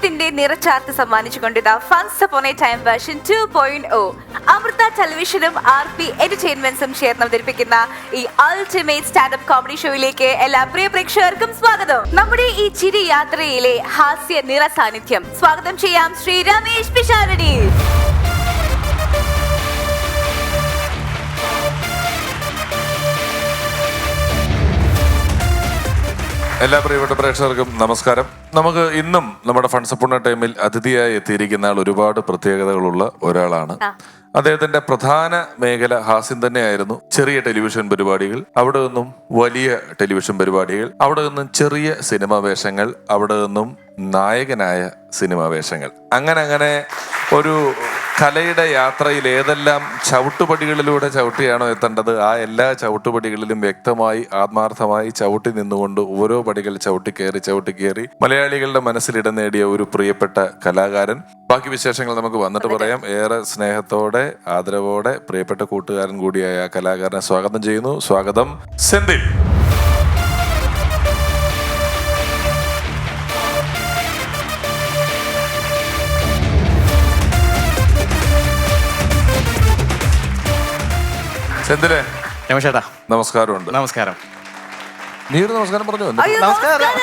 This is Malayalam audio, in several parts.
ഹാസ്യത്തിന്റെ നിറച്ചാർത്ത് സമ്മാനിച്ചുകൊണ്ടിരുന്ന funs upon a time version 2.0 Amrita ടെലിവിഷനും RP എന്റർടൈൻമെന്റ്സും ചേർന്ന് അവതരിപ്പിക്കുന്ന ഈ അൾട്ടിമേറ്റ് സ്റ്റാൻഡപ്പ് കോമഡി ഷോയിലേക്ക് എല്ലാ പ്രിയ പ്രേക്ഷകർക്കും സ്വാഗതം. നമ്മുടെ ഈ ചിരി യാത്രയിലെ ഹാസ്യ നിറ സാന്നിധ്യം സ്വാഗതം ചെയ്യാം ശ്രീ രമേശ് പിഷാരടി. എല്ലാ പ്രിയപ്പെട്ട പ്രേക്ഷകർക്കും നമസ്കാരം. നമുക്ക് ഇന്നും നമ്മുടെ ഫൺസ് അപ്പോൺ എ ടൈമിൽ അതിഥിയായി എത്തിയിരിക്കുന്ന ആൾ ഒരുപാട് പ്രത്യേകതകളുള്ള ഒരാളാണ്. അദ്ദേഹത്തിന്റെ പ്രധാന മേഖല ഹാസ്യം തന്നെയായിരുന്നു. ചെറിയ ടെലിവിഷൻ പരിപാടികൾ, അവിടെ നിന്നും വലിയ ടെലിവിഷൻ പരിപാടികൾ, അവിടെ നിന്നും ചെറിയ സിനിമാ വേഷങ്ങൾ, അവിടെ നിന്നും നായകനായ സിനിമാ വേഷങ്ങൾ, അങ്ങനെ ഒരു കലയുടെ യാത്രയിൽ ഏതെല്ലാം ചവിട്ടുപടികളിലൂടെ ചവിട്ടിയാണോ എത്തേണ്ടത് ആ എല്ലാ ചവിട്ടുപടികളിലും വ്യക്തമായി ആത്മാർത്ഥമായി ചവിട്ടി നിന്നുകൊണ്ട് ഓരോ പടികൾ ചവിട്ടിക്കേറി മലയാളികളുടെ മനസ്സിലിടം നേടിയ ഒരു പ്രിയപ്പെട്ട കലാകാരൻ. ബാക്കി വിശേഷങ്ങൾ നമുക്ക് വന്നിട്ട് പറയാം. ഏറെ സ്നേഹത്തോടെ ആദരവോടെ പ്രിയപ്പെട്ട കൂട്ടുകാരൻ കൂടിയായ കലാകാരനെ സ്വാഗതം ചെയ്യുന്നു. സ്വാഗതം സെന്തിൽ. സെന്തിലെ രമേശേട്ടാ നമസ്കാരമുണ്ട്. നമസ്കാരം. നീ ഒരു നമസ്കാരം പറഞ്ഞു. നമസ്കാരം.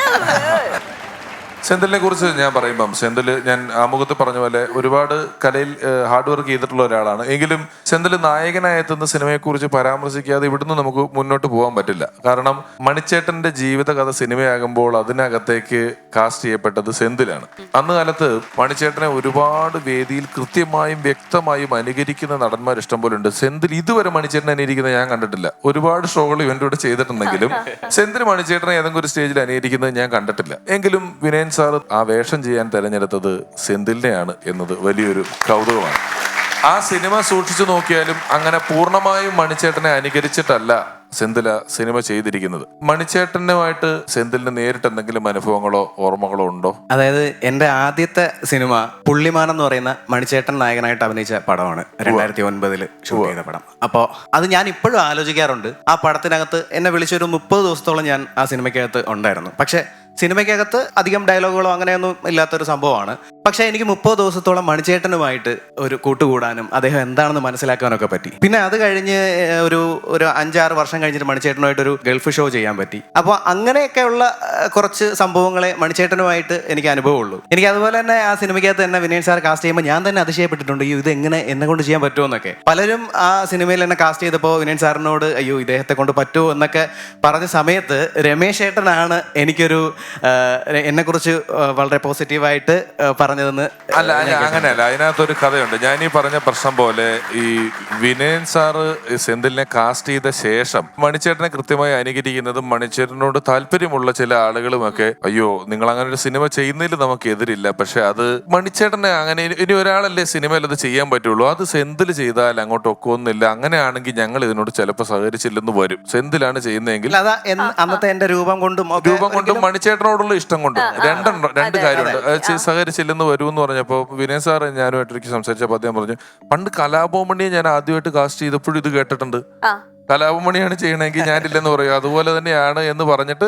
സെന്തിലിനെ കുറിച്ച് ഞാൻ പറയുമ്പം സെന്തില് ഞാൻ ആമുഖത്ത് പറഞ്ഞ പോലെ ഒരുപാട് കലയിൽ ഹാർഡ് വർക്ക് ചെയ്തിട്ടുള്ള ഒരാളാണ്. എങ്കിലും സെന്തില് നായകനായി എത്തുന്ന സിനിമയെക്കുറിച്ച് പരാമർശിക്കാതെ ഇവിടുന്ന് നമുക്ക് മുന്നോട്ട് പോകാൻ പറ്റില്ല. കാരണം മണിച്ചേട്ടന്റെ ജീവിതകഥ സിനിമയാകുമ്പോൾ അതിനകത്തേക്ക് കാസ്റ്റ് ചെയ്യപ്പെട്ടത് സെന്തിലാണ്. അന്ന് കാലത്ത് മണിച്ചേട്ടനെ ഒരുപാട് വേദിയിൽ കൃത്യമായും വ്യക്തമായും അനുകരിക്കുന്ന നടന്മാർ ഇഷ്ടം പോലെ ഉണ്ട്. സെന്തിൽ ഇതുവരെ മണിച്ചേട്ടനെ അനുകരിക്കുന്നത് ഞാൻ കണ്ടിട്ടില്ല. ഒരുപാട് ഷോകൾ ഇവന്റെ കൂടെ ചെയ്തിട്ടുണ്ടെങ്കിലും സെന്തിൽ മണിച്ചേട്ടനെ ഏതെങ്കിലും ഒരു സ്റ്റേജിൽ അനുകരിക്കുന്നത് ഞാൻ കണ്ടിട്ടില്ല. എങ്കിലും വിനയൻ സാർ ആ വേഷം ചെയ്യാൻ തെരഞ്ഞെടുത്തത് സെന്തിലിനെയാണ് എന്നത് വലിയൊരു കൗതുകമാണ്. ആ സിനിമ സൂക്ഷിച്ചു നോക്കിയാലും അങ്ങനെ പൂർണ്ണമായും മണിച്ചേട്ടനെ അനുകരിച്ചിട്ടല്ല സെന്തില സിനിമ ചെയ്തിരിക്കുന്നത്. മണിച്ചേട്ടനുമായിട്ട് സെന്തിലിന് നേരിട്ട് എന്തെങ്കിലും അനുഭവങ്ങളോ ഓർമ്മകളോ ഉണ്ടോ? അതായത് എന്റെ ആദ്യത്തെ സിനിമ പുള്ളിമാൻ എന്ന് പറയുന്ന മണിച്ചേട്ടൻ നായകനായിട്ട് അഭിനയിച്ച പടമാണ്. 2009 ഷൂട്ട് ചെയ്ത പടം. അപ്പോൾ അത് ഞാൻ ഇപ്പോഴും ആലോചിക്കാറുണ്ട്. ആ പടത്തിനകത്ത് എന്നെ വിളിച്ചൊരു 30 ദിവസത്തോളം ഞാൻ ആ സിനിമയ്ക്കകത്ത് ഉണ്ടായിരുന്നു. പക്ഷെ സിനിമയ്ക്കകത്ത് അധികം ഡയലോഗുകളോ അങ്ങനെയൊന്നും ഇല്ലാത്തൊരു സംഭവമാണ്. പക്ഷെ എനിക്ക് 30 ദിവസത്തോളം മണിച്ചേട്ടനുമായിട്ട് ഒരു കൂട്ടുകൂടാനും അദ്ദേഹം എന്താണെന്ന് മനസ്സിലാക്കാനൊക്കെ പറ്റി. പിന്നെ അത് കഴിഞ്ഞ് ഒരു 5-6 വർഷം കഴിഞ്ഞിട്ട് മണിച്ചേട്ടനുമായിട്ട് ഒരു ഗൾഫ് ഷോ ചെയ്യാൻ പറ്റി. അപ്പോൾ അങ്ങനെയൊക്കെയുള്ള കുറച്ച് സംഭവങ്ങളെ മണിച്ചേട്ടനുമായിട്ട് എനിക്ക് അനുഭവമുള്ളൂ. എനിക്ക് അതുപോലെ തന്നെ ആ സിനിമയ്ക്കകത്ത് തന്നെ വിനയൻ സാർ കാസ്റ്റ് ചെയ്യുമ്പോൾ ഞാൻ തന്നെ അതിശയപ്പെട്ടിട്ടുണ്ട്, ഇത് എങ്ങനെ എന്നെ കൊണ്ട് ചെയ്യാൻ പറ്റുമോ എന്നൊക്കെ. പലരും ആ സിനിമയിൽ എന്നെ കാസ്റ്റ് ചെയ്തപ്പോൾ വിനയൻ സാറിനോട് അയ്യോ ഇദ്ദേഹത്തെ കൊണ്ട് പറ്റുമോ എന്നൊക്കെ പറഞ്ഞ സമയത്ത് രമേശ് ഏട്ടനാണ് എനിക്കൊരു എന്നെ കുറിച്ച് വളരെ പോസിറ്റീവായിട്ട് പറഞ്ഞതെന്ന്. അല്ല അങ്ങനെയല്ല, അതിനകത്തൊരു കഥയുണ്ട്. ഞാൻ ഈ പറഞ്ഞ പ്രശ്നം പോലെ ഈ വിനയൻ സാറ് സെന്തിലിനെ കാസ്റ്റ് ചെയ്ത ശേഷം മണിച്ചേട്ടനെ കൃത്യമായി അനുകരിക്കുന്നതും മണിച്ചേട്ടനോട് താല്പര്യമുള്ള ചില ആളുകളുമൊക്കെ അയ്യോ നിങ്ങൾ അങ്ങനെ ഒരു സിനിമ ചെയ്യുന്നതിൽ നമുക്ക് എതിരില്ല, പക്ഷെ അത് മണിച്ചേട്ടനെ അങ്ങനെ ഇനി ഒരാളല്ലേ സിനിമയിൽ അത് ചെയ്യാൻ പറ്റുള്ളൂ, അത് സെന്തിൽ ചെയ്താൽ അങ്ങോട്ട് ഒക്കൊന്നുമില്ല, അങ്ങനെയാണെങ്കിൽ ഞങ്ങൾ ഇതിനോട് ചിലപ്പോൾ സഹകരിച്ചില്ലെന്ന് വരും. സെന്തിലാണ് ചെയ്യുന്നതെങ്കിൽ അന്നത്തെ എന്റെ രൂപം കൊണ്ടും മണിച്ചേട്ടനോടുള്ള ഇഷ്ടം കൊണ്ടും രണ്ട് കാര്യമുണ്ട്. സഹകരിച്ചില്ലെന്ന് വരുമെന്ന് പറഞ്ഞപ്പോ വിനയ് സാർ ഞാനുമായിട്ട് സംസാരിച്ചപ്പോൾ അദ്ദേഹം പറഞ്ഞു, പണ്ട് കലാഭവമണിയെ ഞാൻ ആദ്യമായിട്ട് കാസ്റ്റ് ചെയ്തപ്പോഴും ഇത് കേട്ടിട്ടുണ്ട്, കലാഭവമണിയാണ് ചെയ്യണമെങ്കിൽ ഞാനില്ലെന്ന് പറയും, അതുപോലെ തന്നെയാണ് എന്ന് പറഞ്ഞിട്ട്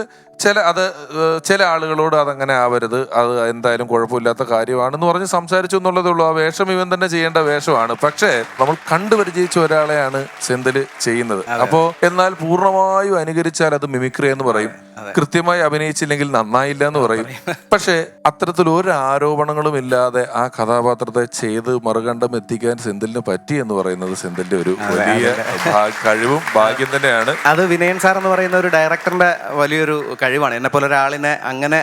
ചില ആളുകളോട് അതങ്ങനെ ആവരുത്, അത് എന്തായാലും കുഴപ്പമില്ലാത്ത കാര്യമാണെന്ന് പറഞ്ഞ് സംസാരിച്ചു എന്നുള്ളതേ ഉള്ളൂ. ആ വേഷം ഇവൻ തന്നെ ചെയ്യേണ്ട വേഷമാണ്. പക്ഷേ നമ്മൾ കണ്ടുപരിചയിച്ച ഒരാളെയാണ് സെന്തില് ചെയ്യുന്നത്. അപ്പോ എന്നാൽ പൂർണ്ണമായും അനുകരിച്ചാൽ അത് മിമിക്രി എന്ന് പറയും, കൃത്യമായി അഭിനയിച്ചില്ലെങ്കിൽ നന്നായില്ല എന്ന് പറയും. പക്ഷെ അത്തരത്തിൽ ഒരു ആരോപണങ്ങളും ഇല്ലാതെ ആ കഥാപാത്രത്തെ ചെയ്ത് മറുകണ്ഠം എത്തിക്കാൻ സെന്തിലിന് പറ്റി എന്ന് പറയുന്നത് സെന്തിലിന്റെ ഒരു വലിയ കഴിവും ഭാഗ്യം തന്നെയാണ്. അത് വിനയൻ സാർ എന്ന് പറയുന്ന ഒരു ഡയറക്ടറിന്റെ വലിയൊരു കഴിവാണ്. എന്നെ പോലെ ഒരാളിനെ അങ്ങനെ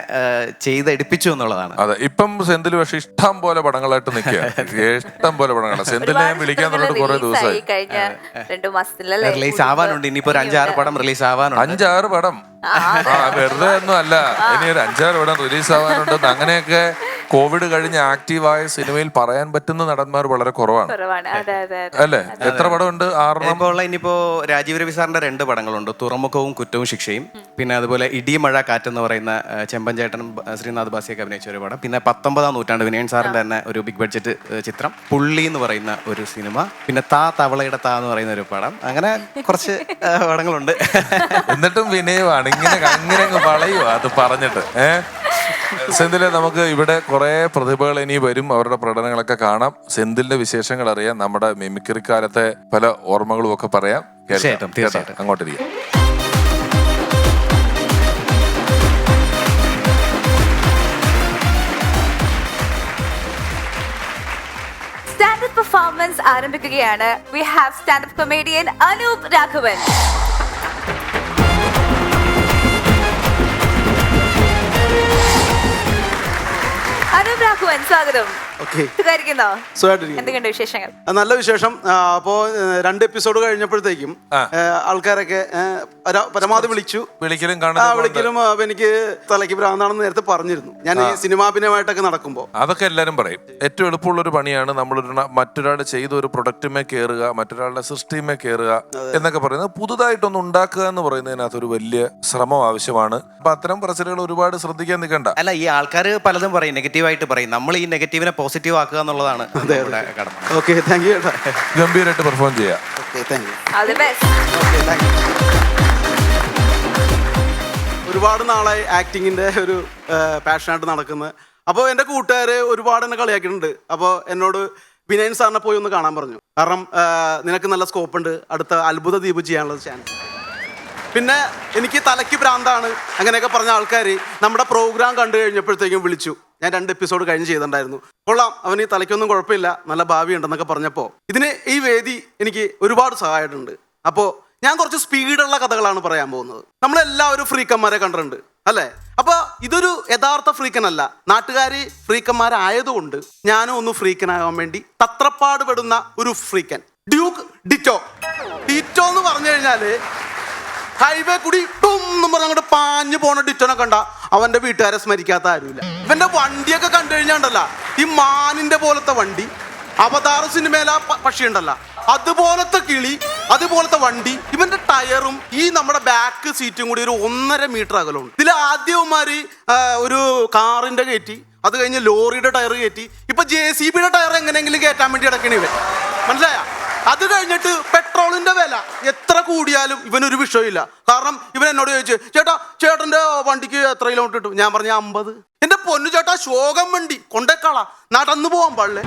ചെയ്തെടുപ്പിച്ചു എന്നുള്ളതാണ്. അതെ, ഇപ്പം സെന്തിൽ പക്ഷെ ഇഷ്ടം പോലെ പടങ്ങളായിട്ട് നിൽക്കുകയാണ്. ഇഷ്ടം പോലെ പടങ്ങളാണ്. സെന്തിലിനെ ഞാൻ വിളിക്കാൻ തുടങ്ങിയിട്ട് കുറെ ദിവസമായി. റിലീസ് ആവാനുണ്ട്. ഇനിയിപ്പോ 5-6 പടം റിലീസ് ആവാനുണ്ട്. 5-6 പടം വെറുതെ ഒന്നും അല്ല, ഇനി ഒരു 5-6 പടം റിലീസ് ആവാനുണ്ടെന്ന്. അങ്ങനെയൊക്കെ കോവിഡ് കഴിഞ്ഞ് ആക്റ്റീവായ സിനിമയിൽ പറയാൻ പറ്റുന്ന നടന്മാർ വളരെ കുറവാണ് അല്ലേ? എത്ര പടമുണ്ട്? 6 ഇനിയിപ്പോ രാജീവ് രവി സാറിന്റെ 2 പടങ്ങളുണ്ട്, തുറമുഖവും കുറ്റവും ശിക്ഷയും. പിന്നെ അതുപോലെ ഇടിമഴ കാറ്റെന്ന് പറയുന്ന ചെമ്പൻചേട്ടനും ശ്രീനാഥ് ബാസിയൊക്കെ അഭിനയിച്ച ഒരു പടം. പിന്നെ 19-ാം നൂറ്റാണ്ട് വിനയൻ സാറിന്റെ തന്നെ ഒരു ബിഗ് ബഡ്ജറ്റ് ചിത്രം പുള്ളി എന്ന് പറയുന്ന ഒരു സിനിമ. പിന്നെ തവളയുടെ എന്ന് പറയുന്ന ഒരു പടം. അങ്ങനെ കുറച്ച് പടങ്ങളുണ്ട്. എന്നിട്ടും വിനയമാണ് ഇങ്ങനെ അങ്ങനെ വളയുക അത് പറഞ്ഞിട്ട്. സെന്തിലെ നമുക്ക് ഇവിടെ കുറെ പ്രതിഭകൾ ഇനി വരും, അവരുടെ പ്രകടനങ്ങളൊക്കെ കാണാം, സെന്തിലിന്റെ വിശേഷങ്ങൾ അറിയാം, നമ്മുടെ മിമിക്രി കാലത്തെ പല ഓർമ്മകളും ഒക്കെ പറയാം. തീർച്ചയായിട്ടും. അങ്ങോട്ടിരിക്കാം. സ്റ്റാൻഡപ്പ് പെർഫോമൻസ് ആരംഭിക്കുകയാണ്. We have standup comedian Anoop Raghavan. Anoop Raghavan, സ്വാഗതം. എന്തൊക്കെയുണ്ട് വിശേഷങ്ങൾ? നല്ല വിശേഷം. അപ്പോ 2 എപ്പിസോഡ് കഴിഞ്ഞപ്പോഴത്തേക്കും ആൾക്കാരൊക്കെ പരമാവധി വിളിക്കലും എനിക്ക് തലയ്ക്ക് ഭ്രാന്താണെന്ന് നേരത്തെ പറഞ്ഞിരുന്നു. ഞാൻ ഈ സിനിമാഭിനയമായിട്ടൊക്കെ നടക്കുമ്പോൾ അതൊക്കെ എല്ലാരും പറയും. ഏറ്റവും എളുപ്പമുള്ള ഒരു പണിയാണ് നമ്മളൊരു മറ്റൊരാൾ ചെയ്ത ഒരു പ്രൊഡക്റ്റുമേ കയറുക, മറ്റൊരാളുടെ സൃഷ്ടിമേ കയറുക എന്നൊക്കെ പറയുന്നത്. പുതുതായിട്ടൊന്ന് ഉണ്ടാക്കുക എന്ന് പറയുന്നതിനകത്ത് ഒരു വലിയ ശ്രമം ആവശ്യമാണ്. അപ്പൊ അത്തരം പറച്ചിലുകൾ ഒരുപാട് ശ്രദ്ധിക്കാൻ നിൽക്കണ്ട. അല്ല, ഈ ആൾക്കാർ പലതും പറയും, നെഗറ്റീവായിട്ട് പറയും. നമ്മൾ ഈ നെഗറ്റീവിനെ പോസിറ്റീവ് ആക്കുക എന്നുള്ളതാണ്. ഗംഭീരമായിട്ട് പെർഫോം ചെയ്യാം. ഒരുപാട് നാളായി ആക്ടിങ്ങിന്റെ ഒരു പാഷനായിട്ട് നടക്കുന്നത്. അപ്പോൾ എൻ്റെ കൂട്ടുകാര് ഒരുപാട് എന്നെ കളിയാക്കിയിട്ടുണ്ട്. അപ്പോൾ എന്നോട് വിനയൻ സാറിനെ പോയി ഒന്ന് കാണാൻ പറഞ്ഞു. കാരണം നിനക്ക് നല്ല സ്കോപ്പ് ഉണ്ട്, അടുത്ത അത്ഭുത ദ്വീപ് ചെയ്യാനുള്ള ചാൻസ്. പിന്നെ എനിക്ക് തലയ്ക്ക് ഭ്രാന്താണ് അങ്ങനെയൊക്കെ പറഞ്ഞ ആൾക്കാർ നമ്മുടെ പ്രോഗ്രാം കണ്ടു കഴിഞ്ഞപ്പോഴത്തേക്കും വിളിച്ചു. ഞാൻ 2 എപ്പിസോഡ് കഴിഞ്ഞ് ചെയ്തിട്ടുണ്ടായിരുന്നു. കൊള്ളാം, അവന് തലയ്ക്കൊന്നും കുഴപ്പമില്ല, നല്ല ഭാവി ഉണ്ടെന്നൊക്കെ പറഞ്ഞപ്പോൾ ഈ വേദി എനിക്ക് ഒരുപാട് സഹായമായിട്ടുണ്ട്. അപ്പോൾ ഞാൻ കുറച്ച് സ്പീഡുള്ള കഥകളാണ് പറയാൻ പോകുന്നത്. നമ്മളെല്ലാവരും ഫ്രീക്കന്മാരെ കണ്ടിട്ടുണ്ട് അല്ലേ? അപ്പൊ ഇതൊരു യഥാർത്ഥ ഫ്രീക്കനല്ല, നാട്ടുകാര് ഫ്രീക്കന്മാരായതുകൊണ്ട് ഞാനും ഒന്ന് ഫ്രീക്കനാകാൻ വേണ്ടി തത്രപ്പാട് പെടുന്ന ഒരു ഫ്രീക്കൻ. Duke ditto. ഡിറ്റോ എന്ന് പറഞ്ഞു കഴിഞ്ഞാല് ഹൈവേ കൂടി ടൂം അങ്ങോട്ട് പാഞ്ഞു പോണ ഡിറ്റോനെ കണ്ട അവന്റെ വീട്ടുകാരെ സ്മരിക്കാത്ത ആരുമില്ല. ഇവന്റെ വണ്ടിയൊക്കെ കണ്ടു കഴിഞ്ഞാണ്ടല്ല, ഈ മാനിന്റെ പോലത്തെ വണ്ടി, അവതാർ സിനിമയിലെ പക്ഷി ഉണ്ടല്ല അതുപോലത്തെ കിളി, അതുപോലത്തെ വണ്ടി. ഇവന്റെ ടയറും ഈ നമ്മുടെ ബാക്ക് സീറ്റും കൂടി ഒരു 1.5 മീറ്റർ അകലമുണ്ട്. ഇതിൽ ആദ്യവന്മാര് ഒരു കാറിന്റെ കയറ്റി, അത് കഴിഞ്ഞ് ലോറിയുടെ ടയർ കയറ്റി, ഇപ്പൊ JCBയുടെ ടയർ എങ്ങനെയെങ്കിലും കയറ്റാൻ വേണ്ടി കിടക്കണ ഇവൻ, മനസ്സിലായ? അത് കഴിഞ്ഞിട്ട് പെട്രോളിന്റെ വില എത്ര കൂടിയാലും ഇവനൊരു വിഷയമില്ല. കാരണം ഇവൻ എന്നോട് ചോദിച്ചു, ചേട്ടന്റെ വണ്ടിക്ക് എത്ര കിലോമീറ്റർ കിട്ടും? ഞാൻ പറഞ്ഞ 50. എന്റെ പൊന്നു ചേട്ടാ, ശോകം വണ്ടി കൊണ്ടേക്കാളാ, നടന്നു പോവാൻ പാടില്ലേ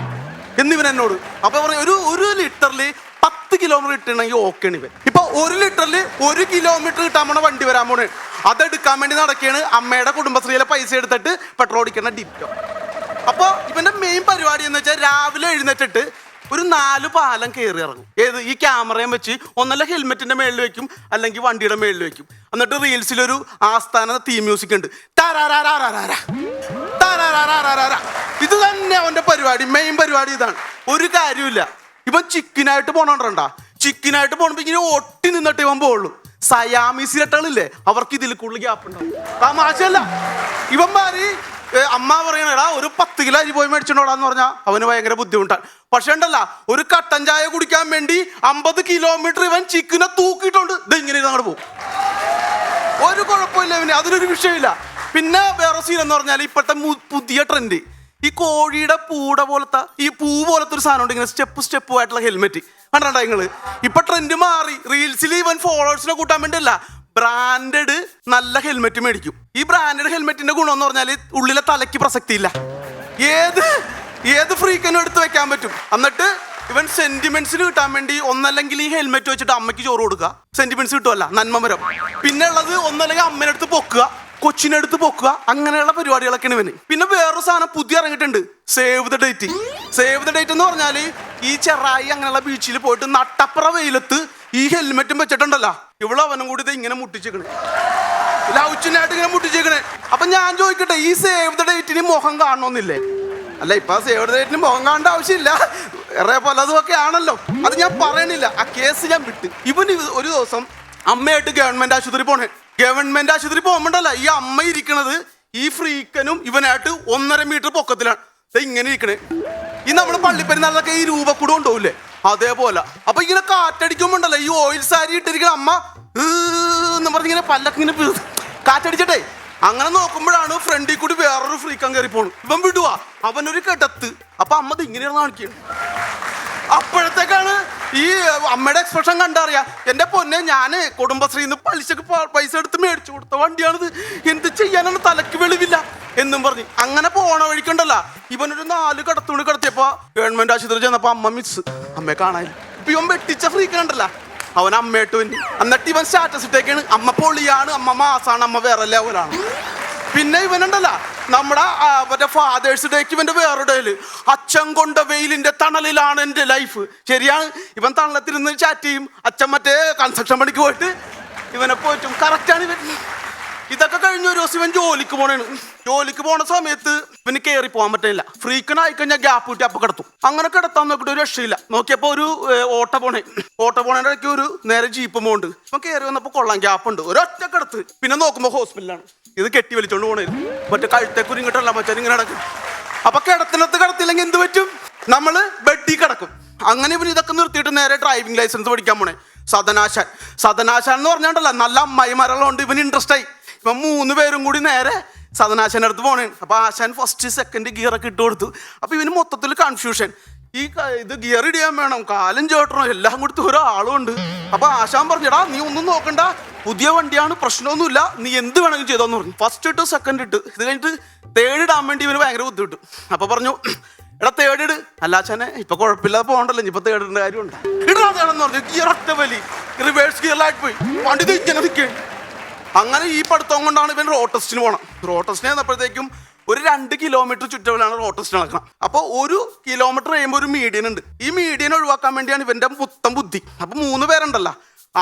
എന്നിവൻ എന്നോട്. അപ്പൊ പറഞ്ഞു ഒരു ലിറ്ററിൽ 10 കിലോമീറ്റർ കിട്ടണമെങ്കിൽ ഓക്കെയാണ് ഇവൻ. ഇപ്പൊ 1 ലിറ്ററിൽ 1 കിലോമീറ്റർ കിട്ടാൻ പോണ വണ്ടി വരാൻ പോണ്. അതെടുക്കാൻ വേണ്ടി നടക്കുകയാണ്. അമ്മയുടെ കുടുംബശ്രീയിലെ പൈസ എടുത്തിട്ട് പെട്രോൾ അടിക്കുന്ന ഡിറ്റോ. അപ്പൊ ഇവന്റെ മെയിൻ പരിപാടി എന്ന് വെച്ചാൽ രാവിലെ എഴുന്നേറ്റിട്ട് ഒരു 4 പാലം കയറി ഇറങ്ങും. ഏത് ഈ ക്യാമറയും വെച്ച് ഒന്നല്ല ഹെൽമെറ്റിന്റെ മേളിൽ വെക്കും, അല്ലെങ്കിൽ വണ്ടിയുടെ മേളിൽ വെക്കും. എന്നിട്ട് റീൽസിലൊരു ആസ്ഥാന തീം മ്യൂസിക് ഉണ്ട്. ഇത് തന്നെ അവന്റെ പരിപാടി, മെയിൻ പരിപാടി ഇതാണ്. ഒരു കാര്യമില്ല. ഇവൻ ചിക്കനായിട്ട് പോണോണ്ടാ, ചിക്കനായിട്ട് പോണപ്പോ ഇങ്ങനെ ഒട്ടി നിന്നിട്ട് ഇവൻ പോവുള്ളൂ. സയാമീസ് ഇരട്ടകളില്ലേ, അവർക്ക് ഇതിൽ കൂടുതൽ ഗ്യാപ്പ് ഉണ്ടാവും. തമാശയല്ല. ഇവന്മാര് അമ്മ പറയണടാ ഒരു 10 കിലോ അരി പോയി മേടിച്ചോടാന്ന് പറഞ്ഞാൽ അവന് ഭയങ്കര ബുദ്ധിമുട്ടാണ്. പക്ഷെ ഉണ്ടല്ല, ഒരു കട്ടൻ ചായ കുടിക്കാൻ വേണ്ടി 50 കിലോമീറ്റർ ഇവൻ ചിക്കനെ തൂക്കിയിട്ടുണ്ട്. ഇത് ഇങ്ങനെ അങ്ങോട്ട് പോകും, ഒരു കുഴപ്പമില്ല ഇവന്, അതിനൊരു വിഷയമില്ല. പിന്നെ വേറെ സീൻ എന്ന് പറഞ്ഞാൽ ഇപ്പോഴത്തെ പുതിയ ട്രെൻഡ്, ഈ കോഴിയുടെ പൂട പോലത്തെ ഈ പൂ പോലത്തെ ഒരു സാധനം ഉണ്ട്, ഇങ്ങനെ സ്റ്റെപ്പ് ആയിട്ടുള്ള ഹെൽമെറ്റ് കണ്ടാ നിങ്ങള്. ഇപ്പൊ ട്രെൻഡ് മാറി. റീൽസിൽ ഇവൻ ഫോളോവേഴ്സിനെ കൂട്ടാൻ വേണ്ടിയല്ല, ബ്രാൻഡഡ് നല്ല ഹെൽമെറ്റ് മേടിക്കും. ഈ ബ്രാൻഡഡ് ഹെൽമെറ്റിന്റെ ഗുണം എന്ന് പറഞ്ഞാൽ ഉള്ളിലെ തലയ്ക്ക് പ്രസക്തി ഇല്ല, ഏത് ഫ്രീക്കനും എടുത്ത് വെക്കാൻ പറ്റും. എന്നിട്ട് ഇവൻ സെന്റിമെന്റ്സിന് കിട്ടാൻ വേണ്ടി ഒന്നല്ലെങ്കിൽ ഈ ഹെൽമെറ്റ് വെച്ചിട്ട് അമ്മയ്ക്ക് ചോറ് കൊടുക്കുക, സെന്റിമെന്റ്സ് കിട്ടുമല്ല, നന്മമരം. പിന്നെ ഉള്ളത് ഒന്നല്ലെങ്കിൽ അമ്മേനെടുത്ത് പൊക്കുക, കൊച്ചിനെടുത്ത് പൊക്കുക, അങ്ങനെയുള്ള പരിപാടികളൊക്കെയാണ് ഇവന്. പിന്നെ വേറൊരു സാധനം പുതിയ ഇറങ്ങിയിട്ടുണ്ട്, save the date. Save the date എന്ന് പറഞ്ഞാൽ ഈ ചെറായി അങ്ങനെയുള്ള ബീച്ചിൽ പോയിട്ട് നട്ടപ്പുറ വെയിലത്ത് ഈ ഹെൽമെറ്റും വെച്ചിട്ടുണ്ടല്ലോ, അവനും കൂടി ഇങ്ങനെ മുട്ടിച്ചേക്കണേ, ലൗച്ചിനായിട്ട് ഇങ്ങനെ മുട്ടിച്ചേക്കണേ. അപ്പൊ ഞാൻ ചോദിക്കട്ടെ, ഈ സേവ് ദ ഡേറ്റിന് മുഖം കാണണമെന്നില്ലേ? അല്ല, ഇപ്പൊ സേവ് ദ ഡേറ്റിന് മുഖം കാണേണ്ട ആവശ്യമില്ല, വേറെ പലതും ഒക്കെ ആണല്ലോ. അത് ഞാൻ പറയണില്ല, ആ കേസ് ഞാൻ വിട്ട്. ഇവന് ഒരു ദിവസം അമ്മയായിട്ട് ഗവൺമെന്റ് ആശുപത്രി പോണേ. ഗവൺമെന്റ് ആശുപത്രി പോകുമ്പോണ്ടല്ല, ഈ അമ്മ ഇരിക്കണത് ഈ ഫ്രീക്കനും ഇവനായിട്ട് 1.5 മീറ്റർ പൊക്കത്തിലാണ് ഇങ്ങനെ ഇരിക്കണേ. ഈ നമ്മുടെ പള്ളിപ്പെരുന്നാളിലൊക്കെ ഈ രൂപക്കൂട് കൊണ്ടുപോകില്ലേ, അതേപോലെ. അപ്പൊ ഇങ്ങനെ കാറ്റടിക്കുമ്പോണ്ടല്ലോ, ഈ ഓയിൽ സാരി ഇട്ടിരിക്കുന്ന അമ്മ എന്ന് പറഞ്ഞിങ്ങനെ പല്ലൊക്കെ ഇങ്ങനെ കാറ്റടിച്ചിട്ടേ അങ്ങനെ നോക്കുമ്പോഴാണ് ഫ്രണ്ടിൽ കൂടി വേറൊരു ഫ്രീക്കൻ കയറി പോണു. ഇവൻ വിടുവാ, അവനൊരു കിടത്ത്. അപ്പൊ അമ്മ ഇങ്ങനെയാണ് കാണിക്കണം. അപ്പോഴത്തേക്കാണ് ഈ അമ്മയുടെ എക്സ്പ്രഷൻ കണ്ടറിയാം. എന്റെ പൊന്നെ, ഞാന് കുടുംബശ്രീന്ന് പലിശക്ക് പൈസ എടുത്ത് മേടിച്ചു കൊടുത്ത വണ്ടിയാണിത്, എന്ത് ചെയ്യാനാണ്, തലക്ക് വെളിവില്ല എന്നും പറഞ്ഞ് അങ്ങനെ പോണ വഴിക്കണ്ടല്ല ഇവനൊരു 4 കടത്തുണി കടത്തിയപ്പോ ഗവൺമെന്റ് ആശുപത്രി ചെന്നപ്പോ അമ്മ മിസ്, അമ്മയെ കാണാനില്ല. ഇപ്പൊ ഇവൻ വെട്ടിച്ച ഫ്രീക്കണ്ടല്ല, അവൻ അമ്മയിട്ട് വന്നി. എന്നിട്ട് ഇവൻ സ്റ്റാറ്റസ് ഇട്ടേക്കാണ്, അമ്മ പൊളിയാണ്, അമ്മ മാസാണ്, അമ്മ വേറെ ലെവലാണ്. പിന്നെ ഇവനുണ്ടല്ല നമ്മുടെ മറ്റേ ഫാദേഴ്സ് ഡേക്ക് ഇവന്റെ വേറെ ഡേയില് അച്ഛൻ കൊണ്ട വെയിലിന്റെ തണലിലാണ് എന്റെ ലൈഫ്. ശരിയാണ്, ഇവൻ തണലത്തിരുന്ന് ചാറ്റ് ചെയ്യും, അച്ഛൻ മറ്റേ കൺസ്ട്രക്ഷൻ പണിക്ക് പോയിട്ട് ഇവനെ പോറ്റും. കറക്റ്റാണ് ഇവൻ. ഇതൊക്കെ കഴിഞ്ഞ ഒരു ദിവസം ഇവൻ ജോലിക്ക് പോണേണ്. ജോലിക്ക് പോണ സമയത്ത് ഇവന് കയറി പോകാൻ പറ്റില്ല. ഫ്രീക്കനായി കഴിഞ്ഞാൽ ഗ്യാപ്പ് കിട്ടി അപ്പൊ കിടത്തും. അങ്ങനെ കിടത്താൻ നോക്കിയിട്ട് ഒരു രക്ഷയില്ല. നോക്കിയപ്പോ ഒരു ഓട്ടോ പോണേന്റെ ഇടയ്ക്ക് ഒരു നേരെ ജീപ്പ് പോണ്ട്. ഇപ്പൊ കയറി വന്നപ്പോ കൊള്ളാം, ഗ്യാപ്പ് ഉണ്ട്, ഒരൊറ്റ കിടത്ത്. പിന്നെ നോക്കുമ്പോ ഹോസ്പിറ്റലാണ്. ഇത് കെട്ടി വലിച്ചോണ്ട് പോണേരും മറ്റേ കഴുത്തേക്കുരി ഇങ്ങോട്ടല്ല മച്ചാൻ ഇങ്ങനെ കിടക്കും. അപ്പൊ കിടത്തില്ലെങ്കിൽ എന്ത് പറ്റും, നമ്മള് ബെഡിൽ കിടക്കും. അങ്ങനെ ഇവൻ ഇതൊക്കെ നിർത്തിയിട്ട് നേരെ ഡ്രൈവിംഗ് ലൈസൻസ് പഠിക്കാൻ പോണേ. സദനാശാൻ എന്ന് പറഞ്ഞാണ്ടല്ല, നല്ല അമ്മായിമാരുള്ളതുകൊണ്ട് ഇവന് ഇൻട്രസ്റ്റ് ആയി. ഇപ്പം 3 പേരും കൂടി നേരെ സദനാശാൻ്റെ അടുത്ത് പോണേ. അപ്പൊ ആശാൻ ഫസ്റ്റ് സെക്കൻഡ് ഗിയറൊക്കെ ഇട്ട് കൊടുത്തു. അപ്പൊ ഇവന് മൊത്തത്തിൽ കൺഫ്യൂഷൻ. ഇത് ഗിയർ ഇടിയാൻ വേണം, കാലും ചേട്ടണം, എല്ലാം കൊടുത്ത് ഒരാളും ഉണ്ട്. അപ്പൊ ആശാൻ പറഞ്ഞടാ, നീ ഒന്നും നോക്കണ്ട, പുതിയ വണ്ടിയാണ്, പ്രശ്നമൊന്നുമില്ല, നീ എന്ത് വേണമെങ്കിലും ചെയ്തോന്ന് പറഞ്ഞു. ഫസ്റ്റ് ഇട്ട് സെക്കൻഡ് ഇട്ട് ഇത് കഴിഞ്ഞിട്ട് തേർഡ് ഇടാൻ വേണ്ടി ഇവന് ഭയങ്കര ബുദ്ധിമുട്ട്. അപ്പൊ പറഞ്ഞു, എടാ തേർഡ് ഇട്. അല്ല ആശാനെ, ഇപ്പൊ കുഴപ്പമില്ലാതെ പോകണ്ടല്ലോ, ഇപ്പൊ തേർഡിന്റെ കാര്യമുണ്ട്, ഇടാതെയാണെന്ന് പറഞ്ഞു. ഗിയർ ഒറ്റ വലി, റിവേഴ്സ് ഗിയറിലായിട്ട് പോയി വണ്ടി ഇങ്ങനെ നിൽക്കേ. അങ്ങനെ ഈ പഠിത്തം കൊണ്ടാണ് ഇവൻ റോഡ് ടെസ്റ്റിന് പോകണം. റോഡ് ടെസ്റ്റിന് ചെന്നപ്പോഴത്തേക്കും ഒരു 2 കിലോമീറ്റർ ചുറ്റളവിലാണ് റോഡ് ടെസ്റ്റ് നടക്കണം. അപ്പോൾ 1 കിലോമീറ്റർ കഴിയുമ്പോൾ ഒരു മീഡിയൻ ഉണ്ട്. ഈ മീഡിയൻ ഒഴിവാക്കാൻ വേണ്ടിയാണ് ഇവന്റെ മൊത്തം ബുദ്ധി. അപ്പൊ 3 പേരുണ്ടല്ലോ,